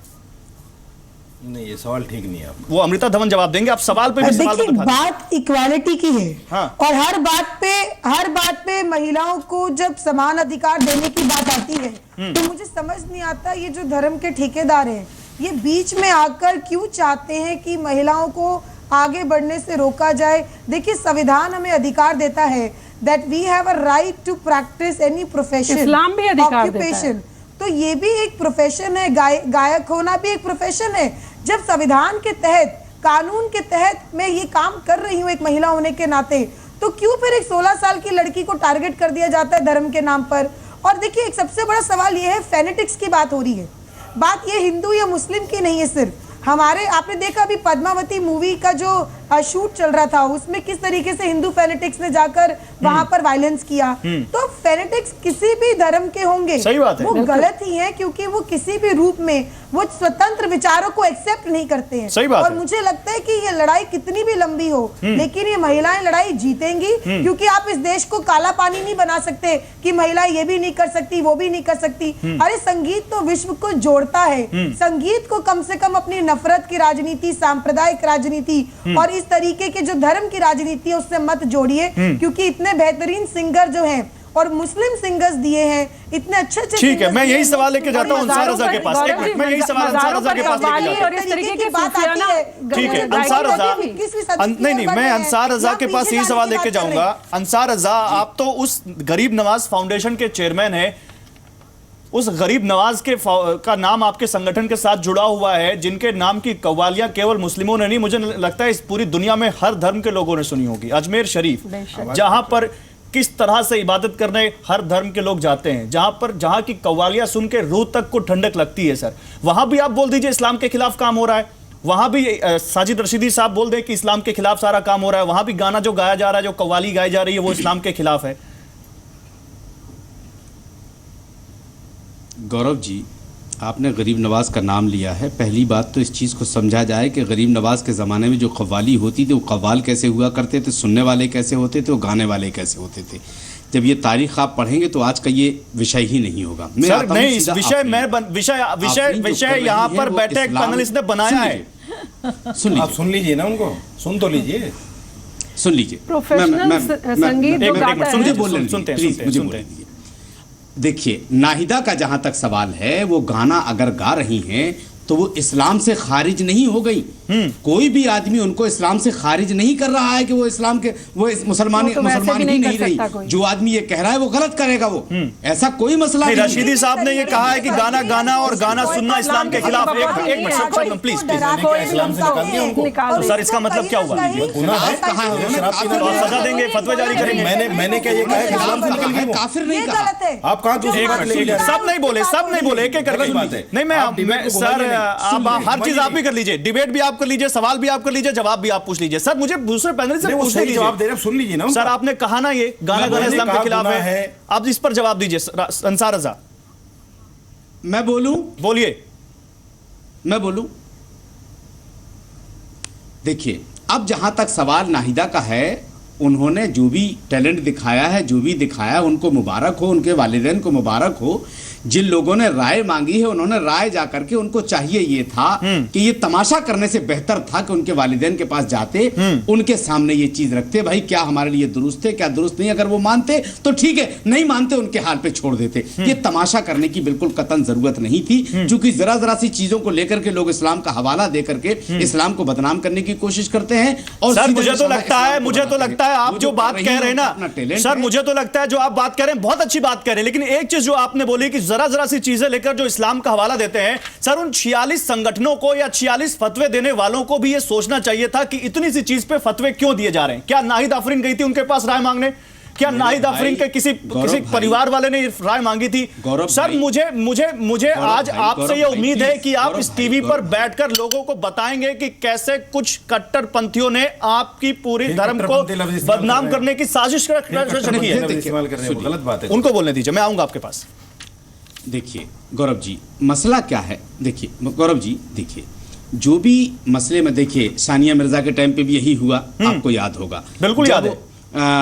नहीं, ये सवाल ठीक नहीं है। वो अमृता धवन जवाब देंगे, आप सवाल पे भी सवाल देखिए, बात इक्वालिटी की है। हाँ। और हर बात पे महिलाओं को जब समान अधिकार देने की बात आती है तो मुझे समझ नहीं आता, ये जो धर्म के ठेकेदार हैं ये बीच में आकर क्यों चाहते हैं कि महिलाओं को आगे बढ़ने से रोका जाए। देखिए, संविधान हमें अधिकार देता है that we have a right to practise any profession, इस्लाम भी अधिकार देता है। तो ये भी एक प्रोफेशन है, गायक होना भी एक प्रोफेशन है। जब संविधान के तहत, कानून के तहत मैं ये काम कर रही हूँ एक महिला होने के नाते, तो क्यों फिर एक 16 साल की लड़की को टारगेट कर दिया जाता है धर्म के नाम पर। और देखिए, एक सबसे बड़ा सवाल ये है, फेनेटिक्स की बात हो रही है, बात ये हिंदू या मुस्लिम की नहीं है सिर्फ। हमारे, आपने देखा अभी पद्मावती मूवी का जो शूट चल रहा था, उसमें किस तरीके से हिंदू फेनेटिक्स ने जाकर वहां पर वायलेंस किया। तो फेनेटिक्स किसी भी धर्म के होंगे, सही बात है, वो गलत ही है, क्योंकि वो किसी भी रूप में वो स्वतंत्र विचारों को एक्सेप्ट नहीं करते हैं। सही बात और है। मुझे लगता है कि ये लड़ाई कितनी भी लंबी हो, लेकिन ये महिलाएं लड़ाई जीतेंगी, क्योंकि आप इस देश को काला पानी नहीं बना सकते कि महिला ये भी नहीं कर सकती, वो भी नहीं कर सकती। अरे संगीत तो विश्व को जोड़ता है, संगीत को कम से कम अपनी नफरत की राजनीति, सांप्रदायिक राजनीति और इस तरीके के जो धर्म की राजनीति है उससे मत जोड़िए, क्योंकि इतने बेहतरीन सिंगर जो हैं और मुस्लिम सिंगर्स दिए हैं, इतने अच्छे अच्छे। ठीक है, मैं यही सवाल लेके जाता हूँ अंसार रज़ा के पास। एक मिनट, मैं यही सवाल अंसार रज़ा के पास लेके जाता हूँ। ठीक है, अंसार रज़ा, नहीं, मैं अंसार रज़ा के पास यही सवाल लेके जाऊंगा। अंसार रज़ा, आप तो उस गरीब नवाज फाउंडेशन के चेयरमैन हैं, उस गरीब नवाज का नाम आपके संगठन के साथ जुड़ा हुआ है, जिनके नाम की कव्वालियां केवल मुस्लिमों ने नहीं, मुझे लगता है इस पूरी दुनिया में हर धर्म के लोगों ने सुनी होगी। अजमेर शरीफ, जहां पर किस तरह से इबादत करने हर धर्म के लोग जाते हैं, जहां की कव्वालियां सुन के रूह तक को ठंडक लगती है सर, वहां भी आप बोल दीजिए इस्लाम के खिलाफ काम हो रहा है। वहां भी साजिद रशीदी साहब बोल दें कि इस्लाम के खिलाफ सारा काम हो रहा है। वहां भी गाना जो गाया जा रहा है, जो कव्वाली गाई जा रही है, वो इस्लाम के खिलाफ है। गौरव जी, आपने गरीब नवाज का नाम लिया है। पहली बात तो इस चीज़ को समझा जाए कि गरीब नवाज के ज़माने में जो कव्वाली होती थी, वो कव्वाल कैसे हुआ करते थे, सुनने वाले कैसे होते थे, वो गाने वाले कैसे होते थे। जब ये तारीख आप पढ़ेंगे तो आज का ये विषय ही नहीं होगा। सर नहीं, इस विषय यहाँ पर बैठे एक पैनलिस्ट ने बनाया है। सुन लीजिए, आप सुन लीजिए ना, उनको सुन तो लीजिए, सुन लीजिए। प्रोफेशनल संगीत मुझे बोलने दीजिए। देखिए, नाहिदा का जहां तक सवाल है, वो गाना अगर गा रही हैं तो वो इस्लाम से खारिज नहीं हो गई। कोई भी आदमी उनको इस्लाम से खारिज नहीं कर रहा है कि वो इस्लाम के, वो मुसलमान ही नहीं रही। जो आदमी ये कह रहा है वो गलत करेगा, वो ऐसा कोई मसला नहीं। रशीदी साहब ने ये कहा है कि गाना गाना और गाना सुनना इस्लाम के खिलाफ। एक मिनट प्लीज, सर इसका मतलब क्या हुआ? सजा देंगे, फतवा जारी करेंगे? मैंने क्या ये कहा है इस्लाम से निकल गई वो? काफिर नहीं कहा। आप कहाँ सब नहीं बोले, एक एक करके बात है। नहीं, मैं सर, आप हर चीज आप भी कर लीजिए, डिबेट भी आप कर लीजिए, सवाल भी आप कर लीजिए, जवाब भी आप पूछ लीजिए। सर मुझे दूसरे पैनल से पूछने दीजिए, जवाब दे रहे, सुन लीजिए ना। सर आपने कहा ना ये गाना गाना इस्लाम के खिलाफ है, आप इस पर जवाब दीजिए। अंसार रज़ा, मैं बोलूं? बोलिए। मैं बोलूं? देखिए, अब जहां तक सवाल नाहिदा का है, उन्होंने जो भी टैलेंट दिखाया है, जो भी दिखाया, उनको मुबारक हो, उनके वालिदैन को मुबारक हो। जिन लोगों ने राय मांगी है, उन्होंने राय जाकर के, उनको चाहिए ये था कि ये तमाशा करने से बेहतर था कि उनके वालिदैन के पास जाते, उनके सामने ये चीज रखते, भाई क्या हमारे लिए दुरुस्त है, क्या दुरुस्त नहीं। अगर वो मानते तो ठीक है, नहीं मानते उनके हाल पे छोड़ देते। ये तमाशा करने की बिल्कुल कतन जरूरत नहीं थी, क्योंकि जरा जरा सी चीजों को लेकर के लोग इस्लाम का हवाला दे करके इस्लाम को बदनाम करने की कोशिश करते हैं। और सर मुझे तो लगता है आप जो बात कह रहे हैं ना सर, मुझे तो लगता है जो आप बात कह रहे हैं बहुत अच्छी बात कह रहे हैं, लेकिन एक चीज जो आपने बोली कि जरा जरा सी चीजें लेकर जो इस्लाम का हवाला देते हैं, सर उन 46 संगठनों को या 46 फतवे देने वालों को भी ये सोचना चाहिए था कि इतनी सी चीज पे फतवे क्यों दिए जा रहे हैं। क्या नाहिद आफरीन गई थी उनके पास राय मांगने? क्या नाहिद आफरीन के किसी परिवार वाले ने राय मांगी थी? सर मुझे आज आपसे ये उम्मीद है कि आप इस टीवी पर बैठकर लोगों को बताएंगे कि कैसे कुछ कट्टरपंथियों ने आपकी पूरी धर्म को बदनाम करने की साजिश रखी है। गलत बात है। उनको बोलने दीजिए, मैं आऊंगा आपके पास। देखिए गौरव जी, मसला क्या है? देखिए गौरव जी, देखिए जो भी मसले में, देखिए सानिया मिर्जा के टाइम पे भी यही हुआ, आपको याद होगा। बिल्कुल याद है।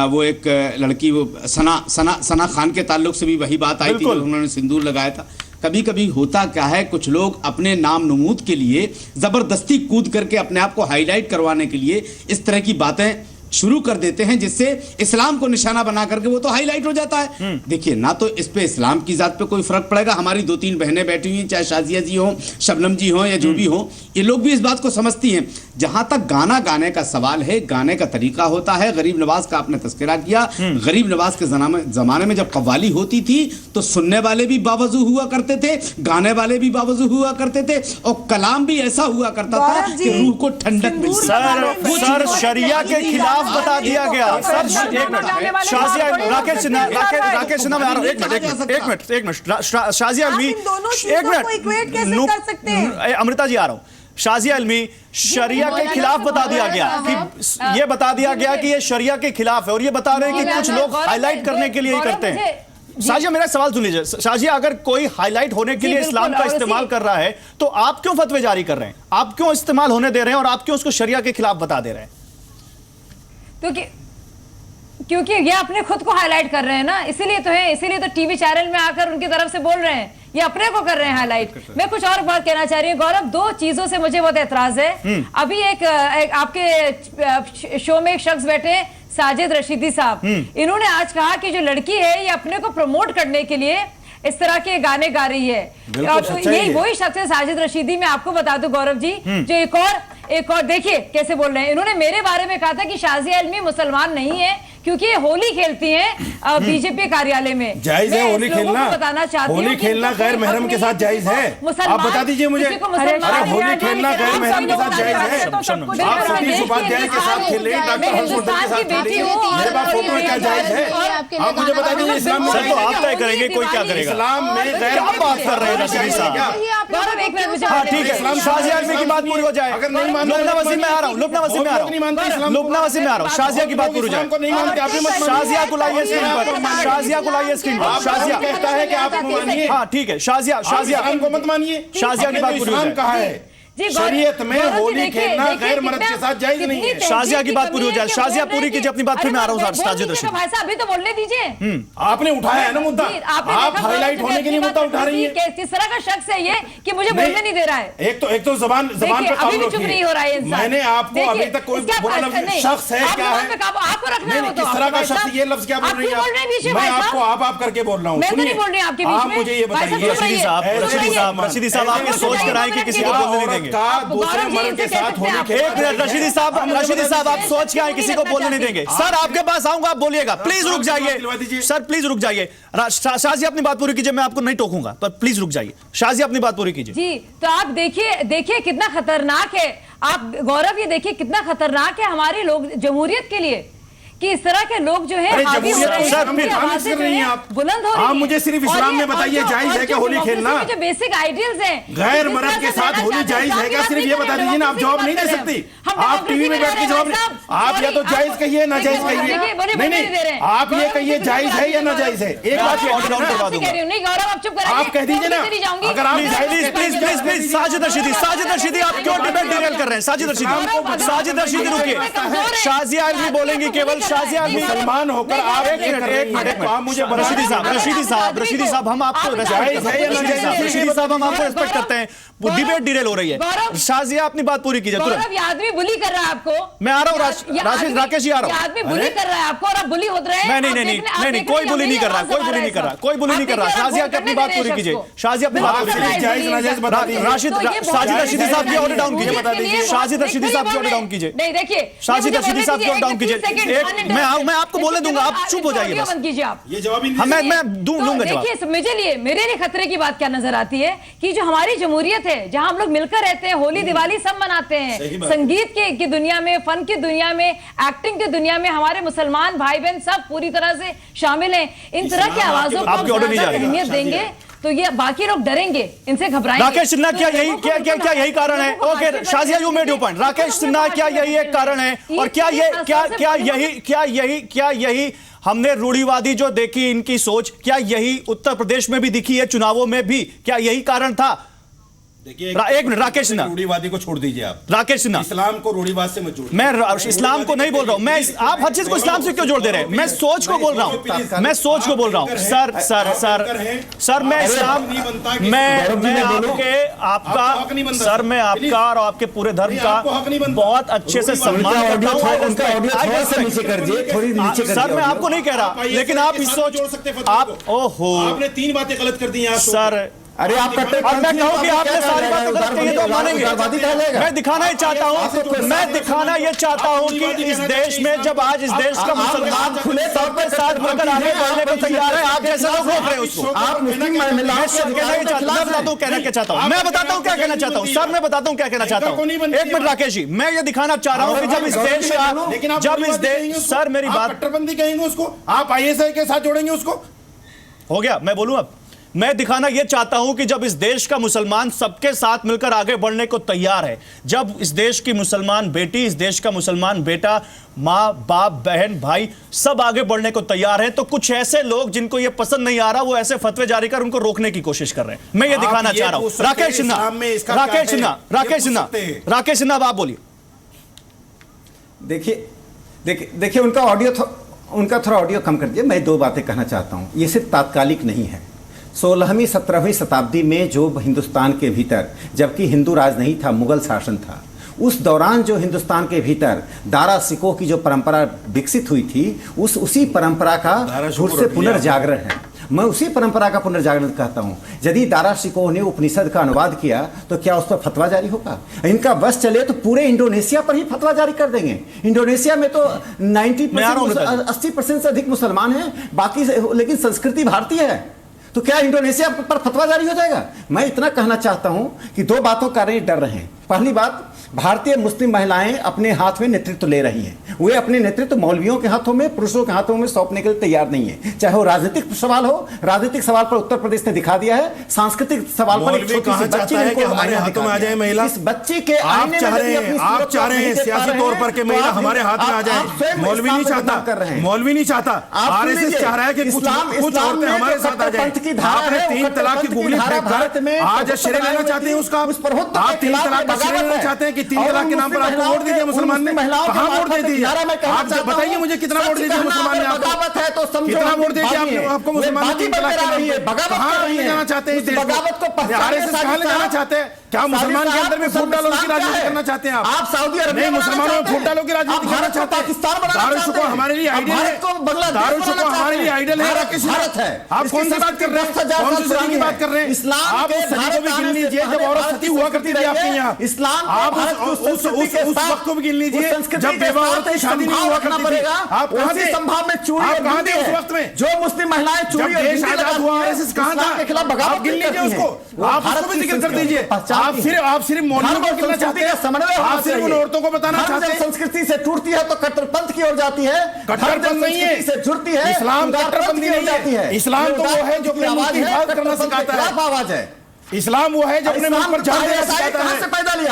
वो एक लड़की, वो सना खान के ताल्लुक से भी वही बात आई थी, उन्होंने सिंदूर लगाया था। कभी कभी होता क्या है, कुछ लोग अपने नाम नमूद के लिए जबरदस्ती कूद करके अपने आप को हाईलाइट करवाने के लिए इस तरह की बातें शुरू कर देते हैं, जिससे इस्लाम को निशाना बना करके वो तो हाईलाइट हो जाता है। देखिए, ना तो इस पे इस्लाम की जात पे कोई फर्क पड़ेगा। हमारी 2-3 बहनें बैठी हुई हैं, चाहे शाजिया जी हो, शबनम जी हो या जो भी हो, ये लोग भी इस बात को समझती हैं। जहां तक गाना गाने का सवाल है, गाने का तरीका होता है। गरीब नवाज का आपने तस्करा किया। गरीब नवाज के जमाने में जब कव्वाली होती थी तो सुनने वाले भी बावजू हुआ करते थे, गाने वाले भी बावजू हुआ करते थे, और कलाम भी ऐसा हुआ करता था कि रूह को ठंडक मिलती। सर शरिया के खिलाफ बता दिया गया। सर एक मिनट, शाजिया, राकेश सिन्हा मैं आ रहा हूं, एक मिनट शाजिया अल्मी, एक मिनट, अमृता जी आ रहा हूं। शाजिया अल्मी, शरिया के खिलाफ बता दिया गया कि ये बता दिया गया कि ये शरिया के खिलाफ है, और ये बता रहे हैं कि कुछ लोग हाईलाइट करने के लिए ही करते हैं। शाजिया, मेरा सवाल सुन लीजिए। शाजिया, अगर कोई हाईलाइट होने के लिए इस्लाम का इस्तेमाल कर रहा है तो आप क्यों फतवे जारी कर रहे हैं? आप क्यों इस्तेमाल होने दे रहे हैं और आप क्यों उसको शरिया के खिलाफ बता दे रहे हैं? क्योंकि ये अपने खुद को हाईलाइट कर रहे हैं ना, इसीलिए तो है, इसीलिए तो टीवी चैनल में आकर उनकी तरफ से बोल रहे हैं। ये अपने को कर रहे हैं हाईलाइट। मैं कुछ और बात कहना चाह रही हूँ गौरव, 2 चीजों से मुझे बहुत एतराज है। अभी एक आपके शो में एक शख्स बैठे, साजिद रशीदी साहब, इन्होंने आज कहा कि जो लड़की है ये अपने को प्रमोट करने के लिए इस तरह के गाने गा रही है। यही वही शख्स है साजिद रशीदी। मैं आपको बता दूं गौरव जी, जो एक और देखिए कैसे बोल रहे हैं। इन्होंने मेरे बारे में कहा था कि शाजिया अल्मी मुसलमान नहीं है क्योंकि ये होली खेलती हैं बीजेपी कार्यालय में। जायज है होली खेलना? बताना चाहती हूं, होली खेलना गैर महरम के साथ जायज है? आप बता दीजिए मुझे। अरे होली खेलना गैर महरम के साथ जायज है? आप सतीश उपाध्याय के साथ खेले, डॉक्टर हर्षवर्धन के साथ खेले, मेरे पास फोटो में क्या जायज है? आप मुझे बता दीजिए। इस्लाम में आप तय करेंगे, कोई क्या करेगा? इस्लाम में गैर बात कर रहे हैं रशीदी साहब। हाँ ठीक है, शाजिया अल्मी की बात पूरी हो जाए। अगर नहीं मानते, लुब्ना वसीम में आ रहा हूँ, लुब्ना वसीम में आ रहा हूँ, शाजिया की बात पूरी हो जाए। शाजिया को लाइए स्क्रीन पर, शाजिया को लाइए स्क्रीन पर। शाजिया कहता है कि आप मानिए। हाँ ठीक है, शाजिया हमको मत मानिए। शाजिया की बात पूरी हो जाए। शरीयत में होली खेलना गैर मर्द के साथ जायज नहीं है। शाजिया की बात पूरी हो जाए। शाजिया पूरी कीजिए अपनी बात, फिर मैं आ रहा हूँ साजिद रशीद। भाई साहब अभी तो बोलने दीजिए। आपने उठाया है ना मुद्दा, आप हाईलाइट होने के लिए मुद्दा उठा रही है। किस तरह का शख्स है ये कि मुझे बोलने नहीं दे रहा है? एक तो जबान पे काबू रखिए। चुप नहीं हो रहा है इंसान। मैंने आपको अभी तक कोई शख्स है क्या है? आपको रखना है। किस तरह का शख्स? ये लफ्ज क्या बोल रही है? मैं आपको आप करके बोल रहा हूँ। मैं नहीं बोल रही आपके बीच में। मुझे ये बताइए रशीदी साहब, आपकी सोच कराएं कि किसी को बोलने नहीं देंगे। मर्द के साथ होली एक मिनट रशीदी साहब आप सोच के आए, किसी को बोलने नहीं देंगे। सर आपके पास आऊंगा, आप बोलिएगा। प्लीज रुक जाइए सर, प्लीज रुक जाइए। शाजिया अपनी बात पूरी कीजिए, मैं आपको नहीं टोकूंगा, पर प्लीज रुक जाइए। शाजिया अपनी बात पूरी कीजिए। जी तो आप देखिए कितना खतरनाक है। आप गौरव ये देखिए कितना खतरनाक है हमारी लोग जमहूरियत के लिए कि इस तरह के लोग जो है हावी हो रहे हैं, बुलंद हो रही हैं। आप मुझे सिर्फ इस्लाम में बताइए, जायज है क्या होली खेलना? जो बेसिक आइडियल्स हैं, गैर मर्द के साथ होली जायज है क्या? सिर्फ ये बता दीजिए ना। आप जवाब नहीं दे सकती। आप टीवी में बैठ के जवाब नहीं, आप या तो जायज कहिए ना जायज कहिए। नहीं, आप ये कहिए जायज है या ना जायज है। एक बात नहीं गौरव आप चुप कराइए। आप कह दीजिए ना। अगर आप प्लीज साजिद रशीदी आप क्यों डिबेट डिरेल कर रहे हैं? साजिद रशीदी रुकिए। शाजिया अल्मी बोलेंगी केवल। शाजिया अल्मी सलमान होकर आप आप मुझे रशीदी साहब हम आपको रिस्पेक्ट करते हैं। डिबेट डिरेल हो रही है। शाजिया अपनी बात पूरी कीजिए। आदमी बुली कर रहा है आपको। मैं आ रहा हूँ, राकेश जी आ रहा हूँ। आदमी बुली कर रहा है आपको और आप बुली होते रहे। नहीं, कोई बुली नहीं कर रहा। शाजिया की अपनी बात पूरी कीजिए। शाजिया अपनी बात पूरी कीजिए। साजिद रशीदी साहब की ऑर्डर डाउन कीजिए। साजिद रशीदी साहब की ऑर्डर डाउन कीजिए। नहीं देखिए, साजिद रशीदी साहब की ऑर्डर डाउन कीजिए। मैं आपको बोलने दूंगा, आप चुप हो जाइए बस। कीजिए आप ये जवाब मैं दूंगा जवाब। देखिए मेरे लिए खतरे की बात क्या नजर आती है कि जो हमारी जमहूरियत है, जहां हम लोग मिलकर रहते हैं, होली दिवाली सब मनाते हैं, संगीत की दुनिया में, फन की दुनिया में, एक्टिंग की दुनिया में हमारे मुसलमान भाई बहन सब पूरी तरह से शामिल हैं। इन तरह की आवाजों को अहमियत देंगे तो ये बाकी लोग डरेंगे, इनसे घबराएंगे। राकेश सिन्हा क्या यही कारण है? Okay Shazia you made your point. Rakesh Sinha क्या यही एक कारण है? और क्या यही हमने रूढ़िवादी जो देखी इनकी सोच, क्या यही उत्तर प्रदेश में भी दिखी है, चुनावों में भी क्या यही कारण था? देखिए एक मिनट राकेश सिन्हा, रूढ़िवादी को छोड़ दीजिए आप। राकेश सिन्हा, इस्लाम को रूढ़िवाद से मत जोड़िए। मैं इस्लाम को नहीं बोल रहा हूं, मैं आप हर चीज को इस्लाम से क्यों जोड़ दे रहे हैं? मैं सोच को बोल रहा हूं, मैं सोच को बोल रहा हूं। सर सर सर सर मैं इस्लाम, मैं आपका सर, मैं आपका और आपके पूरे धर्म का बहुत अच्छे से सम्मान करता हूं। सर मैं आपको नहीं कह रहा, लेकिन आप इस सोच, आप ओहो आपने 3 बातें गलत कर दी सर। अरे आप और मैं कहूं कि आपने सारी बातें गलत कही तो मानेंगे। मैं दिखाना ही चाहता हूं, मैं दिखाना ये चाहता हूं कि इस देश में जब आज इस देश का मुसलमान खुले तौर पर साथ मिलकर आगे बढ़ने को तैयार है, आप जैसे लोग रोक रहे हैं उसको। आप मुस्लिम महिलाओं मैं कहना ही चाहता हूं, मैं बताता हूं कहना क्या चाहता हूं, मैं बताता हूं क्या कहना चाहता हूं सर, मैं बताता हूं क्या कहना चाहता हूं। एक मिनट राकेश जी, मैं ये दिखाना चाह रहा हूं कि जब इस देश का, जब इस देश, सर मेरी बात, कट्टरपंथी कहेंगे उसको, आप आईएसआई के साथ जोड़ेंगे उसको। हो गया, मैं बोलूं अब। मैं दिखाना यह चाहता हूं कि जब इस देश का मुसलमान सबके साथ मिलकर आगे बढ़ने को तैयार है, जब इस देश की मुसलमान बेटी, इस देश का मुसलमान बेटा, मां बाप बहन भाई सब आगे बढ़ने को तैयार है, तो कुछ ऐसे लोग जिनको यह पसंद नहीं आ रहा वो ऐसे फतवे जारी कर उनको रोकने की कोशिश कर रहे हैं। मैं ये दिखाना चाह रहा हूं। राकेश सिन्हा, राकेश सिन्हा, राकेश सिन्हा, राकेश सिन्हा, आप बोलिए। देखिए उनका थोड़ा ऑडियो कम कर दीजिए। मैं 2 बातें कहना चाहता हूं। ये सिर्फ तात्कालिक नहीं है। 16वीं 17वीं शताब्दी में जो हिंदुस्तान के भीतर, जबकि हिंदू राज नहीं था, मुगल शासन था, उस दौरान जो हिंदुस्तान के भीतर दारा सिकोह की जो परंपरा विकसित हुई थी, उसी परंपरा का फिर से पुनर्जागरण है। मैं उसी परंपरा का पुनर्जागरण कहता हूं। यदि दारा सिकोह ने उपनिषद का अनुवाद किया तो क्या उस पर फतवा जारी होगा? इनका बस चले तो पूरे इंडोनेशिया पर ही फतवा जारी कर देंगे। इंडोनेशिया में तो 90% 80% से अधिक मुसलमान हैं, बाकी लेकिन संस्कृति भारतीय है, तो क्या इंडोनेशिया पर फतवा जारी हो जाएगा? मैं इतना कहना चाहता हूं कि 2 बातों का डर रहे हैं। पहली बात, भारतीय मुस्लिम महिलाएं अपने हाथ में नेतृत्व ले रही हैं। वे अपने नेतृत्व मौलवियों के हाथों में, पुरुषों के हाथों में सौंपने के लिए तैयार नहीं है। चाहे वो राजनीतिक सवाल हो, राजनीतिक सवाल पर उत्तर प्रदेश ने दिखा दिया है। सांस्कृतिक सवाल पर एक छोटी सी बच्ची ने कि हमारे हाथों में आ जाए महिला। इस बच्ची के आप चाह रहे हैं सियासी तौर पर कि महिला हमारे हाथ में आ जाए। मौलवी नहीं चाहता, मौलवी नहीं चाहता, आरएसएस चाह रहा है कि कुछ औरतें हमारे साथ आ जाए। आपने 3 तलाक की गुगली फेंककर आज श्रेय लेना चाहते हैं उसका। आप 3 तलाक का श्रेय लेना चाहते हैं कि 3 तलाक के नाम पर आपको वोट दे दिया मुसलमान ने। कहां वोट दे दिया? आप बताइए मुझे, कितना वोट दे दिया मुसलमान ने आपको? कितना वोट दे दिया आपको मुसलमान ने? 3 तलाक के नाम पर कहां ले जाना चाहते हैं इस देश को? आरएसएस कहां ले जाना चाहते हैं? क्या मुसलमान के अंदर में फूट डालो की राजनीति करना चाहते हैं आप? सऊदी अरब नहीं, मुसलमानों में फूट डालो की राजनीति करना चाहते हैं। दारुशुको हमारे लिए आइडियल है, दारुशुको हमारे लिए आइडियल है। राकेश है, आप कौन सी बात कर रहे हैं? कौन सी सदी की बात कर रहे हैं? आप उस सदी को भी गिन लीजिए जब औरत सती हुआ करती थी आपके यहाँ। आप उस वक्त को भी गिन लीजिए जब बेवा औरत की शादी नहीं हुआ करती थी। आप कहां थे? संभाव में चूड़ी, आप कहां थे उस वक्त में जो मुस्लिम महिलाएं चूड़ी जब देश आजाद हुआ? आरएसएस कहां था? आप गिन लीजिए उसको, आप उसको भी जिक्र कर दीजिए। आप सिर्फ मौलवियों को गिनना चाहते हैं, आप सिर्फ उन औरतों को बताना चाहते हैं। संस्कृति से टूटती है तो कट्टरपंथ की ओर जाती है। कट्टरपंथ नहीं है, से जुड़ती है, इस्लाम कट्टरपंथी नहीं है। इस्लाम तो वो है जो अपने मुल्क की हिफाजत करना सिखाता है। आवाज है इस्लाम, वो है जो अपने मुल्क पर जान देना सिखाता है।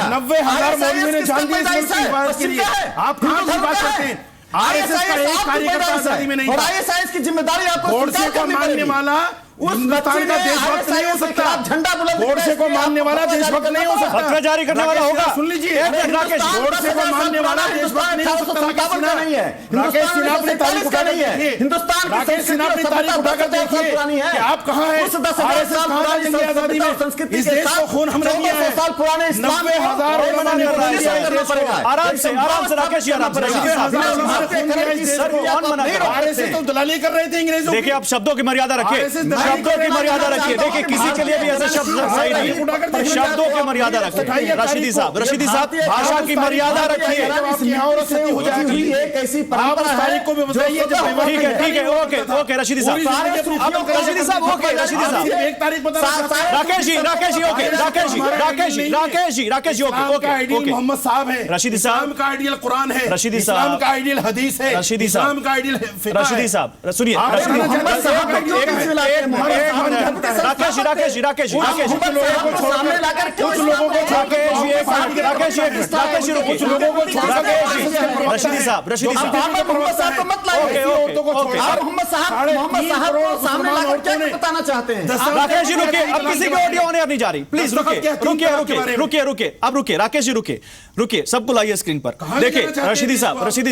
90,000 मौलवियों ने जान दी इस मुल्क की हिफाजत के लिए। आप कहां की बात करते हैं? आरएसएस का एक कार्यकर्ता आजादी में नहीं था। आईएसआईएस की जिम्मेदारी आपको गोडसे को मानने वाला हिंदुस्तान का देशभक्त नहीं हो सकता। झंडा बुलंद गोडसे को मानने वाला देशभक्त नहीं हो सकता। फतवा जारी करने वाला होगा। सुन लीजिए, गोडसे को मानने वाला देशभक्त नहीं हो सकता। राकेश सिन्हा अपनी तारीख उठाकर देखिए, हिंदुस्तान राकेश सिन्हा अपनी तारीख उठाकर देखिए कि आप कहां हैं? आरएसएस कहां था जंग आजादी में? इस देश को खून हमने दिया है। 90,000 उलमा ने बना दिया है। आराम से राकेश जी, आराम से। आरएसएस तो दलाली कर रहे थे अंग्रेजों। देखिए, आप शब्दों की मर्यादा रखिए, शब्दों की मर्यादा रखिए। देखिए, किसी के लिए भी ऐसे शब्द सही नहीं है। शब्दों की मर्यादा रखिए। रशीदी साहब, भाषा की मर्यादा रखिए। ठीक है, ओके रशीदी साहब, ओके रशीदी साहब। एक तारीख बता राकेश जी, ओके। मोहम्मद साहब है, रशीदी साहब। इस्लाम का आइडियल कुरान है, रशीदी साहब। इस्लाम का आइडियल हदीस है, रशीदी साहब। इस्लाम का आइडियल फिक़ह है। रशीदी साहब सुनिए, राकेश जी, राकेश जी, राकेश जी, राकेश जी, कुछ लोगों को छोड़कर कुछ लोगों को राकेश जी, एक मिनट, राकेश जी, राकेश जी, कुछ लोगों को राकेश जी, रशीदी साहब, रशीदी साहब, मोहम्मद साहब को मत लाइए। आप मोहम्मद साहब को सामने लाकर क्या बताना चाहते हैं? राकेश जी रुकिए, अब किसी की ऑडियो ऑन एयर नहीं जा रही, प्लीज रुकिए, रुकिए, रुकिए, रुकिए, रुकिए, अब रुकिए, राकेश जी रुकिए, रुकिए, सबको लाइए स्क्रीन पर। देखिए रशीदी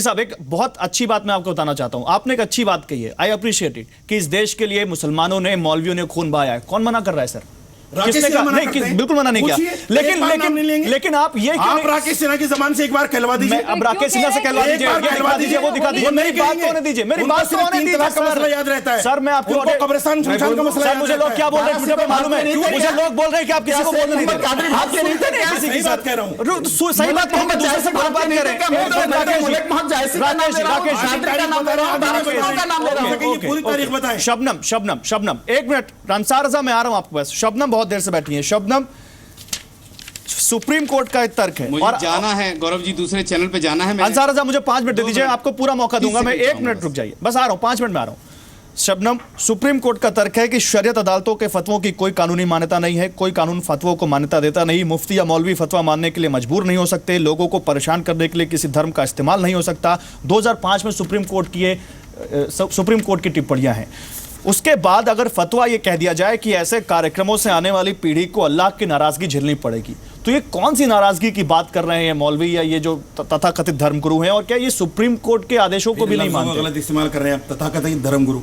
साहब, एक बहुत अच्छी बात मैं आपको बताना चाहता हूं। आपने एक अच्छी बात कही है, आई अप्रिशिएट इट, कि इस देश के लिए मुसलमानों ने, मौलवियों ने खून बहाया है। कौन मना कर रहा है सर? किसने कहा? नहीं, बिल्कुल मना नहीं किया। लेकिन आप ये आप राकेश सिन्हा की जबान से एक बार कहलवा दीजिए। अब राकेश सिन्हा से कहलवा दीजिए, वो दिखा दीजिए। मेरी बात तो होने दीजिए, मेरी बात तो होने दीजिए। मसला याद रहता है सर, मैं आपको कब्रिस्तान शमशान का मसला। मुझे लोग क्या बोल रहे हैं ट्विटर पे मालूम है, मुझे लोग बोल रहे हैं कि आप किसी को बोलने नहीं देते। आप सुनते नहीं किसी की बात, कह रहा हूं सही बात कहूंगा, दूसरे से बात करें। पूरी तारीख बताएं। शबनम, एक मिनट, अंसार रज़ा मैं आ रहा हूं आपके पास। शबनम बहुत देर से बैठी है। शबनम, सुप्रीम कोर्ट का एक तर्क है मुझे और जाना है गौरव जी, दूसरे चैनल पे जाना है। अंसार रज़ा मुझे 5 मिनट दे दीजिए, आपको पूरा मौका दूंगा मैं। 1 मिनट रुक जाइए, बस आ रहा हूं, 5 मिनट में आ रहा हूं। शबनम, सुप्रीम कोर्ट का तर्क है कि शरीयत अदालतों के फतवों की कोई कानूनी मान्यता नहीं है, कोई कानून फतवों को मान्यता देता नहीं। मुफ्ती या मौलवी फतवा मानने के लिए मजबूर नहीं हो सकते, लोगों को परेशान करने के लिए किसी धर्म का इस्तेमाल नहीं हो सकता। 2005 में सुप्रीम कोर्ट की टिप्पणियां हैं। उसके बाद अगर फतवा यह कह दिया जाए कि ऐसे कार्यक्रमों से आने वाली पीढ़ी को अल्लाह की नाराजगी झेलनी पड़ेगी, तो ये कौन सी नाराजगी की बात कर रहे हैं मौलवी या ये जो तथाकथित धर्मगुरु हैं? और क्या ये सुप्रीम कोर्ट के आदेशों को भी नहीं मानते? गलत इस्तेमाल कर रहे हैं आप, तथाकथित धर्मगुरु,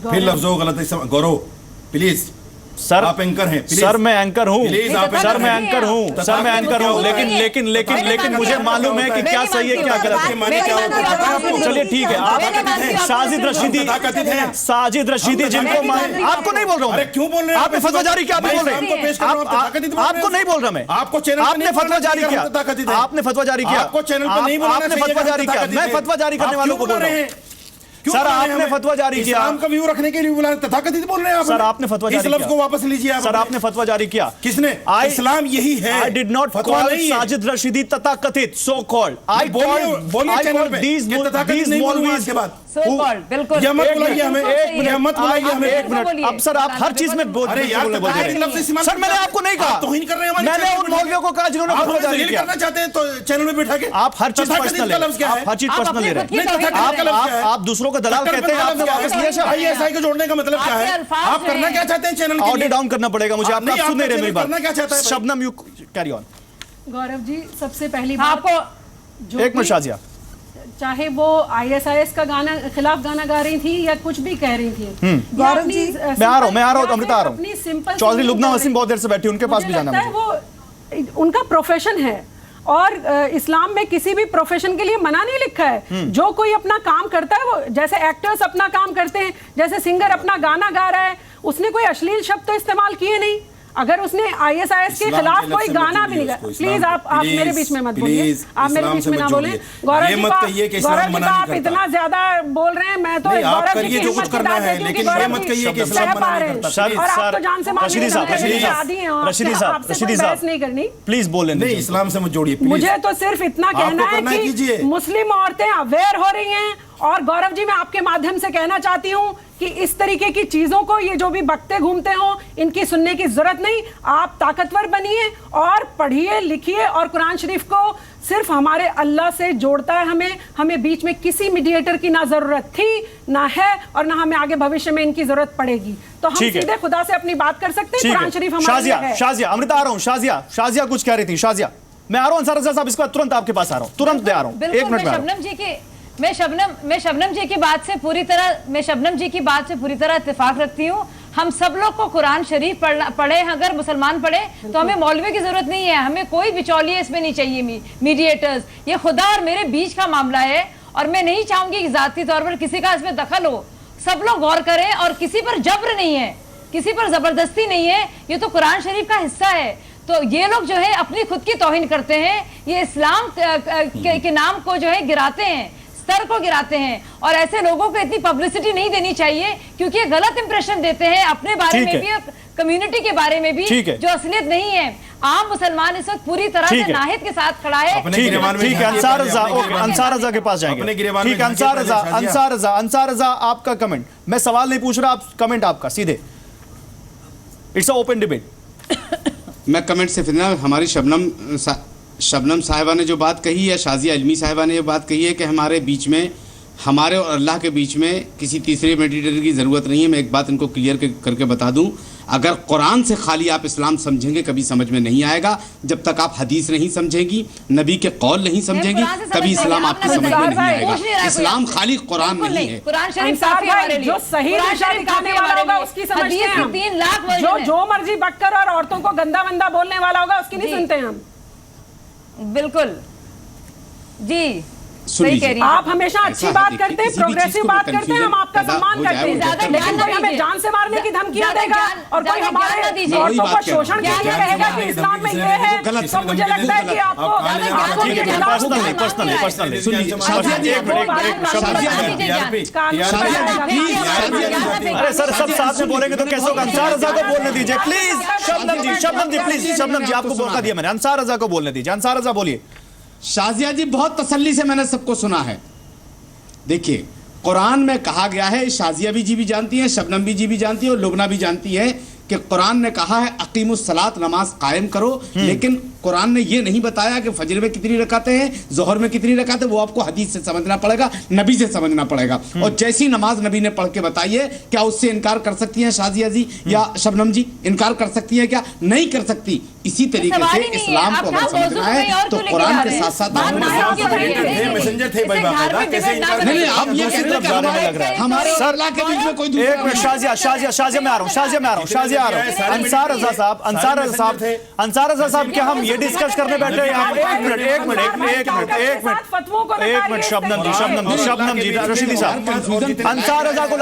फिर लफ्जों गलत इस्तेमाल। गौरव प्लीज, सर आप एंकर हैं। सर मैं एंकर हूं, सर मैं एंकर हूं, लेकिन मुझे मालूम है कि क्या सही है क्या गलत है। चलिए ठीक है, आप साजिद रशीदी जिनको आपको नहीं बोल रहा हूं, क्यों बोल रहे हैं? आपने फतवा जारी किया, आप बोल रहे हैं, आपको नहीं बोल रहा मैं, आपको चैनल आपने फतवा जारी किया, आपने फतवा जारी किया, आपको चैनल पर नहीं बोलना चाहिए, आपने फतवा जारी किया, मैं फतवा जारी करने वालों को बोल रहा हूं। सर आपने फतवा जारी किया, इस्लाम का व्यू रखने के लिए बुला तथाकथित बोल रहे हैं आप। सर आपने फतवा जारी किया, इस लफ्ज को वापस लीजिए आप। सर आपने फतवा जारी किया। किसने? इस्लाम यही है। I did not call Sajid Rashidi तथाकथित, so called। I बोलिए चैनल पे these मौलवीज के बाद बिल्कुल यह मत बुलाइए हमें, मत बुलाइए हमें। 1 मिनट, अब सर आप हर चीज में बोल रहे हैं। सर मैंने आपको नहीं कहा, तौहीन कर रहे हैं। मैंने उन मौलवियों को कहा जिन्होंने फतवा जारी किया। करना चाहते हैं तो चैनल में बैठा के आप हर चीज पर्सनल ले रहे हैं, आप दूसरों को दलाल कहते हैं। आपने वापस लिया सर। ISI को जोड़ने का मतलब क्या है? आप करना क्या चाहते हैं चैनल के लिए? ऑडियो डाउन करना पड़ेगा मुझे, आप सुन नहीं रहे मेरी बात। करना क्या चाहता है? Shabnam you carry on. Gaurav ji, सबसे पहली बात आपको एक मिनट शाजिया, चाहे वो ISIS का गाना खिलाफ गाना गा रही थी या कुछ भी कह रही थी, गौरव जी मैं आ रहा हूँ, अमृता आ रहा हूँ। चौधरी लुबना वसीम बहुत देर से बैठी, उनके पास भी जाना है। वो उनका प्रोफेशन है और इस्लाम में किसी भी प्रोफेशन के लिए मना नहीं लिखा है। जो कोई अपना काम करता है, वो जैसे एक्टर्स अपना काम करते हैं, जैसे सिंगर अपना गाना गा रहा है, उसने कोई अश्लील शब्द तो इस्तेमाल किए नहीं। अगर उसने ISIS के खिलाफ कोई गाना भी नहीं गाया, प्लीज आप मेरे बीच में मत बोलिए, आप मेरे बीच में ना बोले। गौरव जी आप इतना ज्यादा बोल रहे हैं, मैं तो गौरव जी की हिम्मत की दाद देती हूं कि गौरव जी सह पा रहे हैं और आप तो जान से मानने नहीं करनी, प्लीज बोले नहीं, इस्लाम से मत जोड़िए। मुझे तो सिर्फ इतना कहना है कि मुस्लिम औरतें अवेयर हो रही हैं। और गौरव जी मैं आपके माध्यम से कहना चाहती हूं कि इस तरीके की चीजों को ये जो भी बकते घूमते हो, इनकी सुनने की जरूरत नहीं। आप ताकतवर बनिए और पढ़िए लिखिए, और कुरान शरीफ को सिर्फ हमारे अल्लाह से जोड़ता है हमें बीच में किसी मीडिएटर की ना जरूरत थी, ना है, और ना हमें आगे भविष्य में इनकी जरूरत पड़ेगी। तो हम सीधे खुदा से अपनी बात कर सकते हैं। कुरान शरीफ हमारे लिए है। शाजिया, अमृता आ रहा हूं। शाजिया कुछ कह रही थी। शाजिया मैं आ रहा हूं, अंसार रज़ा साहब इसके बाद तुरंत आपके पास आ रहा हूं, तुरंत आ रहा हूं, 1 मिनट में। मैं शबनम जी की बात से पूरी तरह इत्तेफाक रखती हूँ। हम सब लोग को कुरान शरीफ पढ़े, अगर मुसलमान पढ़े तो हमें मौलवी की जरूरत नहीं है, हमें कोई बिचौलिए इसमें नहीं चाहिए, मीडिएटर्स। ये खुदा और मेरे बीच का मामला है और मैं नहीं चाहूंगी कि जाती तौर पर किसी का इसमें दखल हो। सब लोग गौर करें, और किसी पर जबर नहीं है, किसी पर जबरदस्ती नहीं है, ये तो कुरान शरीफ का हिस्सा है। तो ये लोग जो है अपनी खुद की तौहीन करते हैं, ये इस्लाम के नाम को जो है गिराते हैं, स्तर को गिराते हैं, और ऐसे लोगों को इतनी पब्लिसिटी नहीं देनी चाहिए, क्योंकि ये गलत इंप्रेशन देते हैं अपने बारे में भी, कम्युनिटी के बारे में भी, जो असलियत नहीं है। आम मुसलमान इस वक्त पूरी तरह से नाहिद के साथ खड़ा है। ठीक है, अंसार रज़ा के पास जाएंगे। ठीक है, अंसार रज़ा आपका कमेंट, मैं सवाल नहीं पूछ रहा, आप कमेंट आपका सीधे। It's a open debate. मैं कमेंट से फिर हमारी शबनम साहिबा ने जो बात कही है, शाजिया इल्मी साहिबा ने ये बात कही है कि हमारे बीच में, हमारे और अल्लाह के बीच में किसी तीसरे मेडिएटर की ज़रूरत नहीं है। मैं एक बात इनको क्लियर करके बता दूं, अगर कुरान से खाली आप इस्लाम समझेंगे कभी समझ में नहीं आएगा। जब तक आप हदीस नहीं समझेंगी, नबी के कौल नहीं समझेंगी, कभी इस्लाम आपकी समझ में नहीं आएगा। इस्लाम खाली कुरान नहीं है। कुरान शरीफ जो सही दिशा दिखाने वाला होगा उसकी समझते हैं हम। 3 लाख जो मर्जी बककर और औरतों को गंदा वंदा बोलने वाला होगा उसकी नहीं सुनते हम। बिल्कुल जी, सही कह रही हैं। आप हमेशा अच्छी बात करते हैं, प्रोग्रेसिव बात करते हैं, हम आपका सम्मान करते हैं, लेकिन कोई हमें जान से मारने की धमकियां देगा और कोई हमारे औरतों को शोषण के लिए कहेगा कि इस्लाम में ये है, तो मुझे लगता है कि आपको अरे सर सब साथ में बोलेंगे तो कैसे होगा? अंसार रजा को बोलने दीजिए प्लीज। शबनम जी प्लीज, शबनम जी आपको मौका दिया मैंने, अंसार रजा को बोलने दीजिए। अंसार रजा बोलिए। शाजिया जी बहुत तसल्ली से मैंने सबको सुना है। देखिए कुरान में कहा गया है, शाजिया जी भी जानती हैं, शबनम जी भी जानती है और लुबना भी जानती है कि कुरान ने कहा है अकीमुस सलात, नमाज कायम करो। लेकिन कुरान ने ये नहीं बताया कि फजर में कितनी रकातें हैं, जोहर में कितनी रकातें, वो आपको हदीस से समझना पड़ेगा, नबी से समझना पड़ेगा। और जैसी नमाज नबी ने पढ़ के बताई है, क्या उससे इनकार कर सकती हैं शाजिया जी या शबनम जी? इनकार कर सकती है क्या? नहीं कर सकती। इसी तरीके से इस्लाम को अगर समझना है तो कुरान के साथ साथ मैसेंजर थे भाई बाकायदा, कैसे इनकार? नहीं आप ये कहने लग रहा है हमारे और अल्लाह के बीच में कोई दूसरा। एक मिनट शाजिया में आ रहा हूं। अंसार रजा साहब क्या हम ये डिस्कस करने बैठे हैं? एक मिनट शबनम जी रशीदी साहब, अंसार रजा को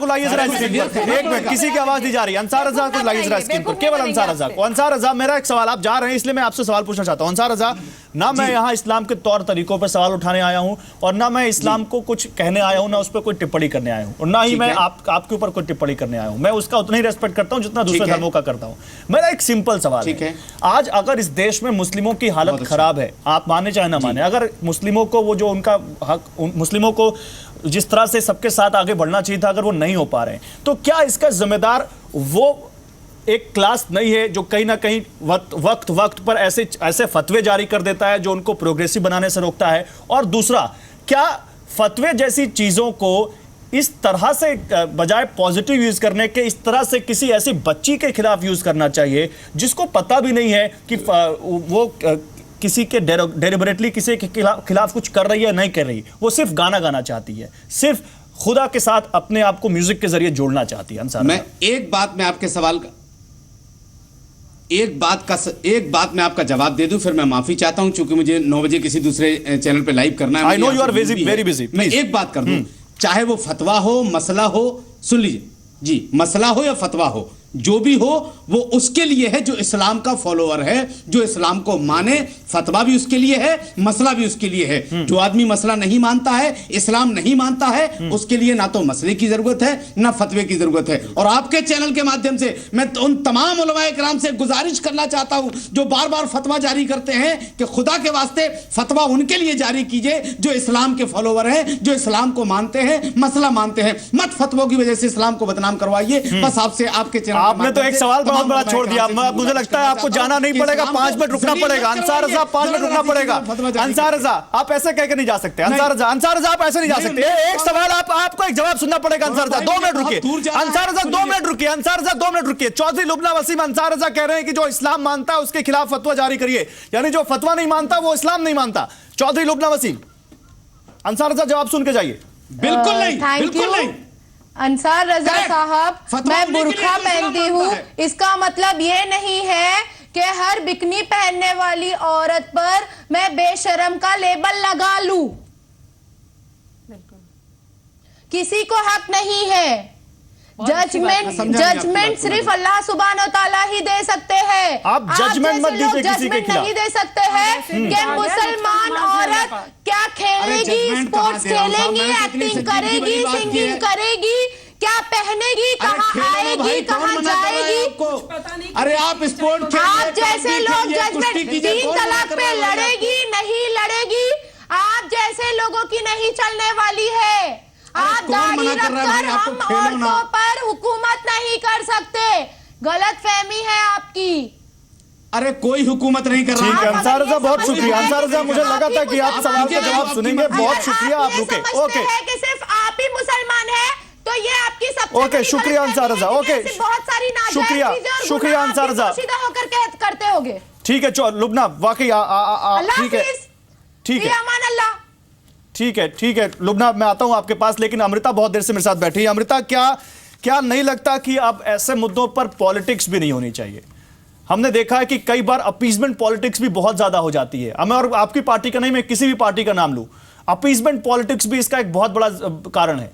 लाइए जरा स्क्रीन पर। एक मिनट, किसी की आवाज नहीं जा रही। अंसार रजा को लाइए जरा स्क्रीन पर, केवल अंसार रजा को। अंसार रजा, मेरा एक सवाल, आप जा रहे हैं इसलिए मैं आपसे सवाल पूछना चाहता हूं। अंसार रजा, ना मैं यहाँ इस्लाम के तौर तरीकों पर सवाल उठाने आया हूं और ना मैं इस्लाम को कुछ कहने आया हूं, ना उस पर कोई टिप्पणी करने आया हूं और ना ही मैं आपके ऊपर कोई टिप्पणी करने आया हूं। मैं उसका उतना ही रेस्पेक्ट करता हूं जितना दूसरे धर्मों का करता हूं। मेरा एक सिंपल सवाल है, आज अगर इस देश में मुस्लिमों की हालत खराब है, आप माने चाहे ना माने, अगर मुस्लिमों को वो जो उनका हक, मुस्लिमों को जिस तरह से सबके साथ आगे बढ़ना चाहिए था, अगर वो नहीं हो पा रहे हैं, तो क्या इसका जिम्मेदार वो एक क्लास नहीं है जो कहीं ना कहीं वक्त पर ऐसे फतवे जारी कर देता है जो उनको प्रोग्रेसिव बनाने से रोकता है? और दूसरा, क्या फतवे जैसी चीजों को इस तरह से बजाय पॉजिटिव यूज करने के इस तरह से किसी ऐसी बच्ची के खिलाफ यूज करना चाहिए जिसको पता भी नहीं है कि वो किसी के डेलिबरेटली किसी के खिलाफ कुछ कर रही है, नहीं कर रही, वो सिर्फ गाना गाना चाहती है, सिर्फ खुदा के साथ अपने आप को म्यूजिक के जरिए जोड़ना चाहती है? अंसार, मैं एक बात में आपके सवाल का एक बात मैं आपका जवाब दे दूं, फिर मैं माफी चाहता हूं क्योंकि मुझे 9 बजे किसी दूसरे चैनल पे लाइव करना है। I know you are very busy. मैं एक बात कर दूं, चाहे वो फतवा हो, मसला हो, सुन लीजिए जी, मसला हो या फतवा हो, जो भी हो वो उसके लिए है जो इस्लाम का फॉलोअर है, जो इस्लाम को माने। फतवा भी उसके लिए है, मसला भी उसके लिए है। जो आदमी मसला नहीं मानता है, इस्लाम नहीं मानता है, उसके लिए ना तो मसले की जरूरत है ना फतवे की जरूरत है। और आपके चैनल के माध्यम से मैं उन तमाम उलमाए किराम से गुजारिश करना चाहता हूं जो बार बार फतवा जारी करते हैं कि खुदा के वास्ते फतवा उनके लिए जारी कीजिए जो इस्लाम के फॉलोअर हैं, जो इस्लाम को मानते हैं, मसला मानते हैं। मत फतवों की वजह से इस्लाम को बदनाम करवाइए। बस आपसे आपके चैनल आपने तो एक सवाल बहुत बड़ा छोड़ दिया। मुझे लगता है आपको जाना नहीं पड़ेगा, 5 मिनट रुकना पड़ेगा। अंसार रजा, 5 मिनट रुकना पड़ेगा। अंसार रजा, आप ऐसे कहकर नहीं जा सकते। अंसार रजा, आप ऐसे नहीं जा सकते। एक सवाल आपको एक जवाब सुनना पड़ेगा। अंसार रजा 2 मिनट रुकिए। अंसार रजा 2 मिनट रुकिए। अंसार रजा 2 मिनट रुकिए। चौधरी लुबना वसीम अंसार रजा कह रहे हैं कि जो इस्लाम मानता है उसके खिलाफ फतवा जारी करिए, यानी जो फतवा नहीं मानता वो इस्लाम नहीं मानता। चौधरी लुबना वसीम, अंसार रजा जवाब सुन के जाइए। बिल्कुल नहीं, बिल्कुल नहीं। अंसार रजा साहब, मैं बुर्खा पहनती हूँ, इसका मतलब ये नहीं है कि हर बिकनी पहनने वाली औरत पर मैं बेशरम का लेबल लगा लूं। किसी को हक नहीं है। जजमेंट सिर्फ अल्लाह सुब्हानो तआला ही दे सकते हैं। आप जजमेंट मत दीजिए किसी के खिलाफ। नहीं दे सकते हैं कि मुसलमान औरत क्या खेलेगी, स्पोर्ट्स खेलेगी, एक्टिंग करेगी, सिंगिंग करेगी, क्या पहनेगी, कहाँ आएगी, कहाँ जाएगी। अरे आप स्पोर्ट, आप जैसे लोग जजमेंट 3 तलाक पे लड़ेगी नहीं लड़ेगी, आप जैसे लोगों की नहीं चलने वाली है। आप दाढ़ी रखकर हम औरतों पर हुकूमत नहीं कर सकते। गलत फहमी है आपकी। अरे कोई हुकूमत नहीं कर रहा। ठीक है अंसार रजा, बहुत शुक्रिया अंसार रजा, मुझे लगा था कि आप सवाल का जवाब सुनेंगे, बहुत शुक्रिया, आप रुके। ओके कि सिर्फ आप ही मुसलमान हैं तो ये आपकी सबसे ओके, शुक्रिया अंसार रजा। ओके, बहुत सारी शुक्रिया अंसार रजा, होकर करते होगे। ठीक है लुबना, वाकई ठीक है, ठीक है, ठीक है लुबना, मैं आता हूं आपके पास, लेकिन अमृता बहुत देर से मेरे साथ बैठी है। अमृता, क्या नहीं लगता कि अब ऐसे मुद्दों पर पॉलिटिक्स भी नहीं होनी चाहिए? हमने देखा है कि कई बार अपीजमेंट पॉलिटिक्स भी बहुत ज्यादा हो जाती है। हमें, और आपकी पार्टी का नहीं, मैं किसी भी पार्टी का नाम लूं, अपीजमेंट पॉलिटिक्स भी इसका एक बहुत बड़ा कारण है।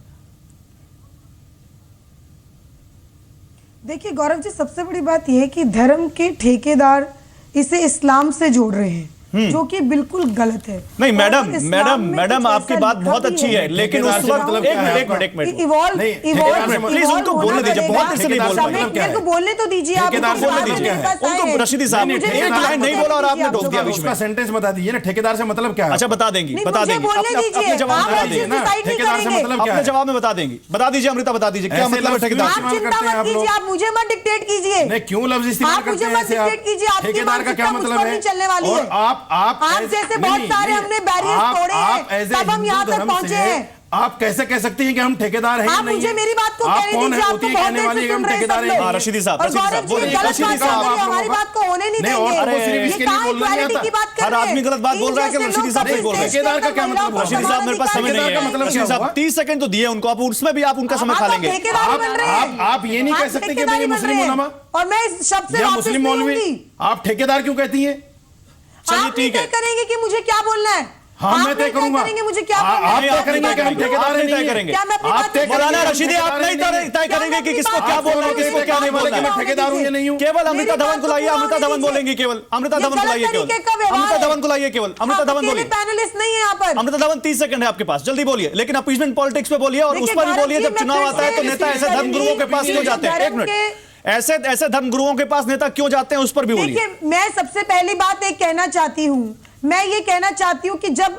देखिए गौरव जी, सबसे बड़ी बात यह है कि धर्म के ठेकेदार इसे इस्लाम से जोड़ रहे हैं, जो कि बिल्कुल गलत है। नहीं मैडम आपकी बात बहुत अच्छी है, लेकिन उस वक्त एक मिनट प्लीज उनको बोलने दीजिए, बहुत देर से नहीं बोल रहे, मेरे को बोलने तो दीजिए आप। उनको रशीदी साहब एक लाइन नहीं बोला और आपने टोक दिया बीच में। सेंटेंस बता दीजिए ना, ठेकेदार से मतलब क्या है? अच्छा बता देंगी, अपने जवाब में बता देंगे, ठेकेदार से मतलब क्या है? अपने जवाब में बता देंगी, बता दीजिए अमृता, बता दीजिए क्या मतलब है ठेकेदार? आप चिंता मत कीजिए, आप मुझे मत डिक्टेट कीजिए। नहीं, क्यों लफ्ज इस्तेमाल करते हैं ऐसे आप? ठेकेदार का क्या मतलब है? चलने वाली है। आप जैसे बहुत सारे हमने बैरियर्स तोड़े हैं, तब हम यहाँ तक पहुंचे हैं। आप कैसे कह सकती हैं कि हम ठेकेदार हैं? आप मुझे मेरी बात को कहने दीजिए, आपको बहुत देर से सुन रहे हैं सब लोग। रशीदी साहब, हमारी बात को होने नहीं देंगे। ये कहाँ इक्वालिटी की बात कर हर रहे हैं? आदमी गलत बात बोल रहा है कि रशीदी साहब नहीं बोल रहे। ठेकेदार का क्या मतलब? रशीदी साहब मेरे पास समय नहीं है, रशीदी साहब 30 सेकंड तो दिए उनको, आप उसमें भी आप उनका समय खा लेंगे। आप ये नहीं कह सकते कि मैं मुस्लिम उलमा और मैं इस शब्द से वापस मुस्लिम मौलवी, आप ठेकेदार क्यों कहती हैं? चलिए ठीक है, करेंगे कि मुझे क्या बोलना है। हाँ, मैं तय करूंगा। मुझे क्या आप तय करेंगे कि हम ठेकेदार नहीं करेंगे। क्या मैं अपनी बात मौलाना रशीदी, आप नहीं तय करेंगे कि किसको क्या बोलना है, किसको क्या नहीं बोलना है। मैं ठेकेदार हूं या नहीं हूं? केवल अमृता धवन को लाइए, अमृता धवन बोलेंगी, केवल अमृता धवन को लाइए, केवल अमृता धवन को लाइए, केवल अमृता धवन बोलिए। पैनलिस्ट नहीं है यहाँ पर। अमृता धवन 30 सेकंड है आपके पास, जल्दी बोलिए, लेकिन अपीजमेंट पॉलिटिक्स पे बोलिए और उस पर भी बोलिए। जब चुनाव आता है तो नेता ऐसे धर्मगुरुओं के पास क्यों जाते हैं? एक मिनट, ऐसे धर्मगुरुओं के पास नेता क्यों जाते हैं, उस पर भी बोलिए। देखिए, मैं सबसे पहली बात एक कहना चाहती हूँ, मैं ये कहना चाहती हूँ कि जब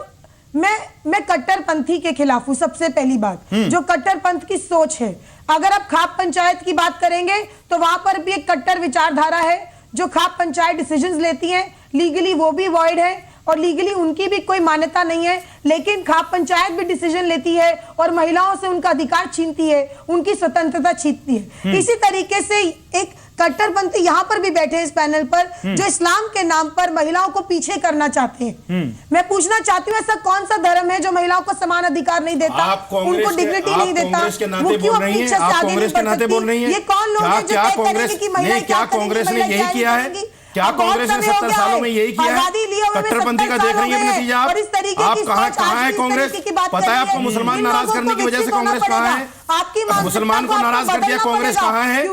मैं कट्टरपंथी के खिलाफ हूं। सबसे पहली बात, जो कट्टरपंथ की सोच है, अगर आप खाप पंचायत की बात करेंगे तो वहां पर भी एक कट्टर विचारधारा है। जो खाप पंचायत डिसीजंस लेती है लीगली वो भी वॉइड है और लीगली उनकी भी कोई मान्यता नहीं है, लेकिन खाप पंचायत भी डिसीजन लेती है और महिलाओं से उनका अधिकार छीनती है, उनकी स्वतंत्रता छीनती है। इसी तरीके से एक कट्टरपंथी यहाँ पर भी बैठे इस पैनल पर, जो इस्लाम के नाम पर महिलाओं को पीछे करना चाहते हैं। मैं पूछना चाहती हूँ, ऐसा कौन सा धर्म है जो महिलाओं को समान अधिकार नहीं देता, उनको डिग्निटी नहीं देता? वो क्यों अपनी इच्छा से आगे नहीं बढ़ सकती? ये कौन लोग हैं जो तय करेंगे कि महिलाएं क्या कांग्रेस ने यही किया है? क्या कांग्रेस ने 70 सालों में यही किया है? कट्टरपंथी का देख रही है नतीजा आप? आप कहाँ है कांग्रेस? पता है आपको मुसलमान नाराज करने की वजह से कांग्रेस कहाँ है? मुसलमान को नाराज कर दिया, कांग्रेस कहाँ है?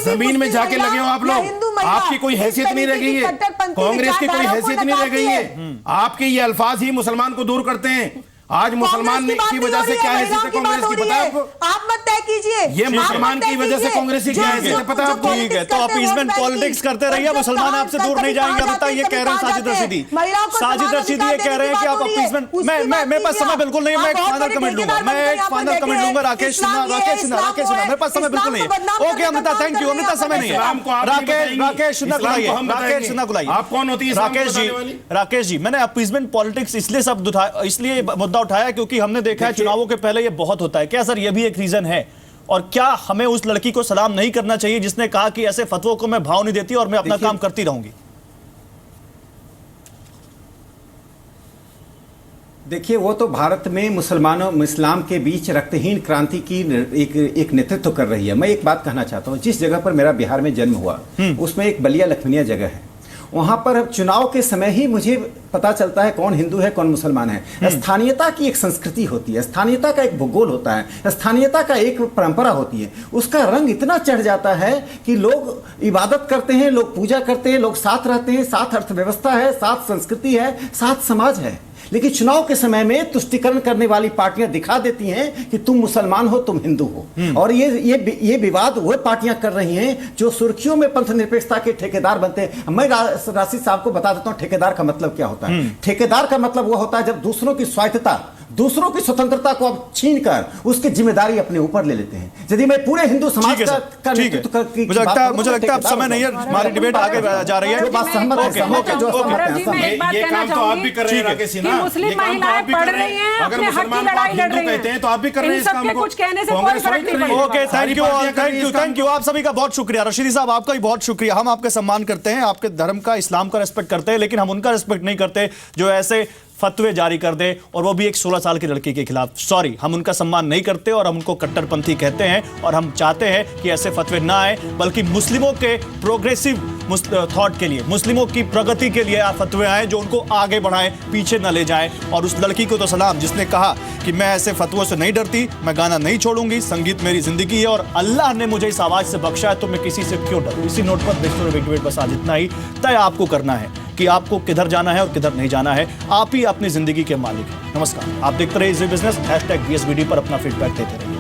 जमीन में जाके लगे हो आप लोग, आपकी कोई हैसियत नहीं रह गई है, कांग्रेस की कोई हैसियत नहीं रह गई है। आपके ये अल्फाज ही मुसलमान को दूर करते हैं। आज मुसलमान की वजह से क्या हैसियत है कांग्रेस की, पता है आपको? आप मत तय कीजिए, ये मुसलमान की वजह से कांग्रेस की क्या हैसियत है, पता है आपको? ठीक है, तो अपीजमेंट पॉलिटिक्स करते रहिए, मुसलमान आपसे दूर नहीं जाएंगे। बता, ये कह रहे हैं साजिद रशीदी ये कह रहे हैं कि आप अपीजमेंट, मेरे पास समय बिल्कुल नहीं है, मैं एक फाइनल कमेंट लूंगा, राकेश सिन्हा, मेरे पास समय बिल्कुल नहीं है। Okay Amrita, thank you Amrita, समय नहीं है। राकेश सिन्हा को लाइए। आप कौन होती है? राकेश जी, मैंने अपीजमेंट पॉलिटिक्स इसलिए मुद्दा उठाया क्योंकि हमने देखा है चुनावों के पहले ये बहुत होता है। क्या सर ये भी एक रीजन है? और क्या हमें उस लड़की को सलाम नहीं करना चाहिए जिसने कहा कि ऐसे फतवों को मैं भाव नहीं देती और मैं अपना काम करती रहूंगी? देखिए, वो तो भारत में मुसलमानों इस्लाम के बीच रक्तहीन क्रांति की एक नेतृत्व कर रही है। मैं एक बात कहना चाहता हूँ, जिस जगह पर मेरा बिहार में जन्म हुआ उसमें एक बलिया लखनिया जगह है, वहां पर चुनाव के समय ही मुझे पता चलता है कौन हिंदू है कौन मुसलमान है। स्थानीयता की एक संस्कृति होती है, स्थानीयता का एक भूगोल होता है, स्थानीयता का एक परंपरा होती है। उसका रंग इतना चढ़ जाता है कि लोग इबादत करते हैं, लोग पूजा करते हैं, लोग साथ रहते हैं, साथ अर्थव्यवस्था है, साथ संस्कृति है, साथ समाज है। लेकिन चुनाव के समय में तुष्टिकरण करने वाली पार्टियां दिखा देती हैं कि तुम मुसलमान हो, तुम हिंदू हो। और ये विवाद वह पार्टियां कर रही हैं जो सुर्खियों में पंथ निरपेक्षता के ठेकेदार बनते हैं। मैं राशिद साहब को बता देता हूं ठेकेदार का मतलब क्या होता है। ठेकेदार का मतलब वह होता है जब दूसरों की स्वायत्तता, दूसरों की स्वतंत्रता को अब छीनकर उसकी जिम्मेदारी अपने ऊपर ले लेते हैं। यदि मैं पूरे हिंदू समाज का नेतृत्व मुझे लगता है अब समय नहीं है, हमारी डिबेट आगे जा रही है। जो बात सहमत है, ये काम तो आप भी कर रहे हैं राकेश सिन्हा। मुस्लिम महिलाएं पढ़ रही हैं, अपने हक की लड़ाई लड़ रही हैं, तो आप भी कर रहे हैं इस काम को। कुछ कहने से कोई फर्क नहीं पड़ेगा। ओके, थैंक यू आप सभी का बहुत शुक्रिया। रशीदी साहब आपका भी बहुत शुक्रिया। हम आपके सम्मान करते हैं, आपके धर्म का, इस्लाम का रिस्पेक्ट करते हैं, लेकिन हम उनका रिस्पेक्ट नहीं करते जो ऐसे फतवे जारी कर दे, और वो भी एक 16 साल की लड़की के खिलाफ। सॉरी, हम उनका सम्मान नहीं करते और हम उनको कट्टरपंथी कहते हैं, और हम चाहते हैं कि ऐसे फतवे ना आए, बल्कि मुस्लिमों के प्रोग्रेसिव थॉट के लिए, मुस्लिमों की प्रगति के लिए फतवे आए जो उनको आगे बढ़ाएं, पीछे न ले जाएं। और उस लड़की को तो सलाम जिसने कहा कि मैं ऐसे फतवों से नहीं डरती, मैं गाना नहीं छोड़ूंगी, संगीत मेरी जिंदगी है और अल्लाह ने मुझे इस आवाज से बख्शा है, तो मैं किसी से क्यों डरूं। इसी नोट पर डिबेट बस आज इतना ही। तय आपको करना है कि आपको किधर जाना है और किधर नहीं जाना है। आप ही अपनी जिंदगी के मालिक हैं। नमस्कार, आप देखते रहिए इजी बिजनेस, #VSBD पर अपना फीडबैक देते रहिए।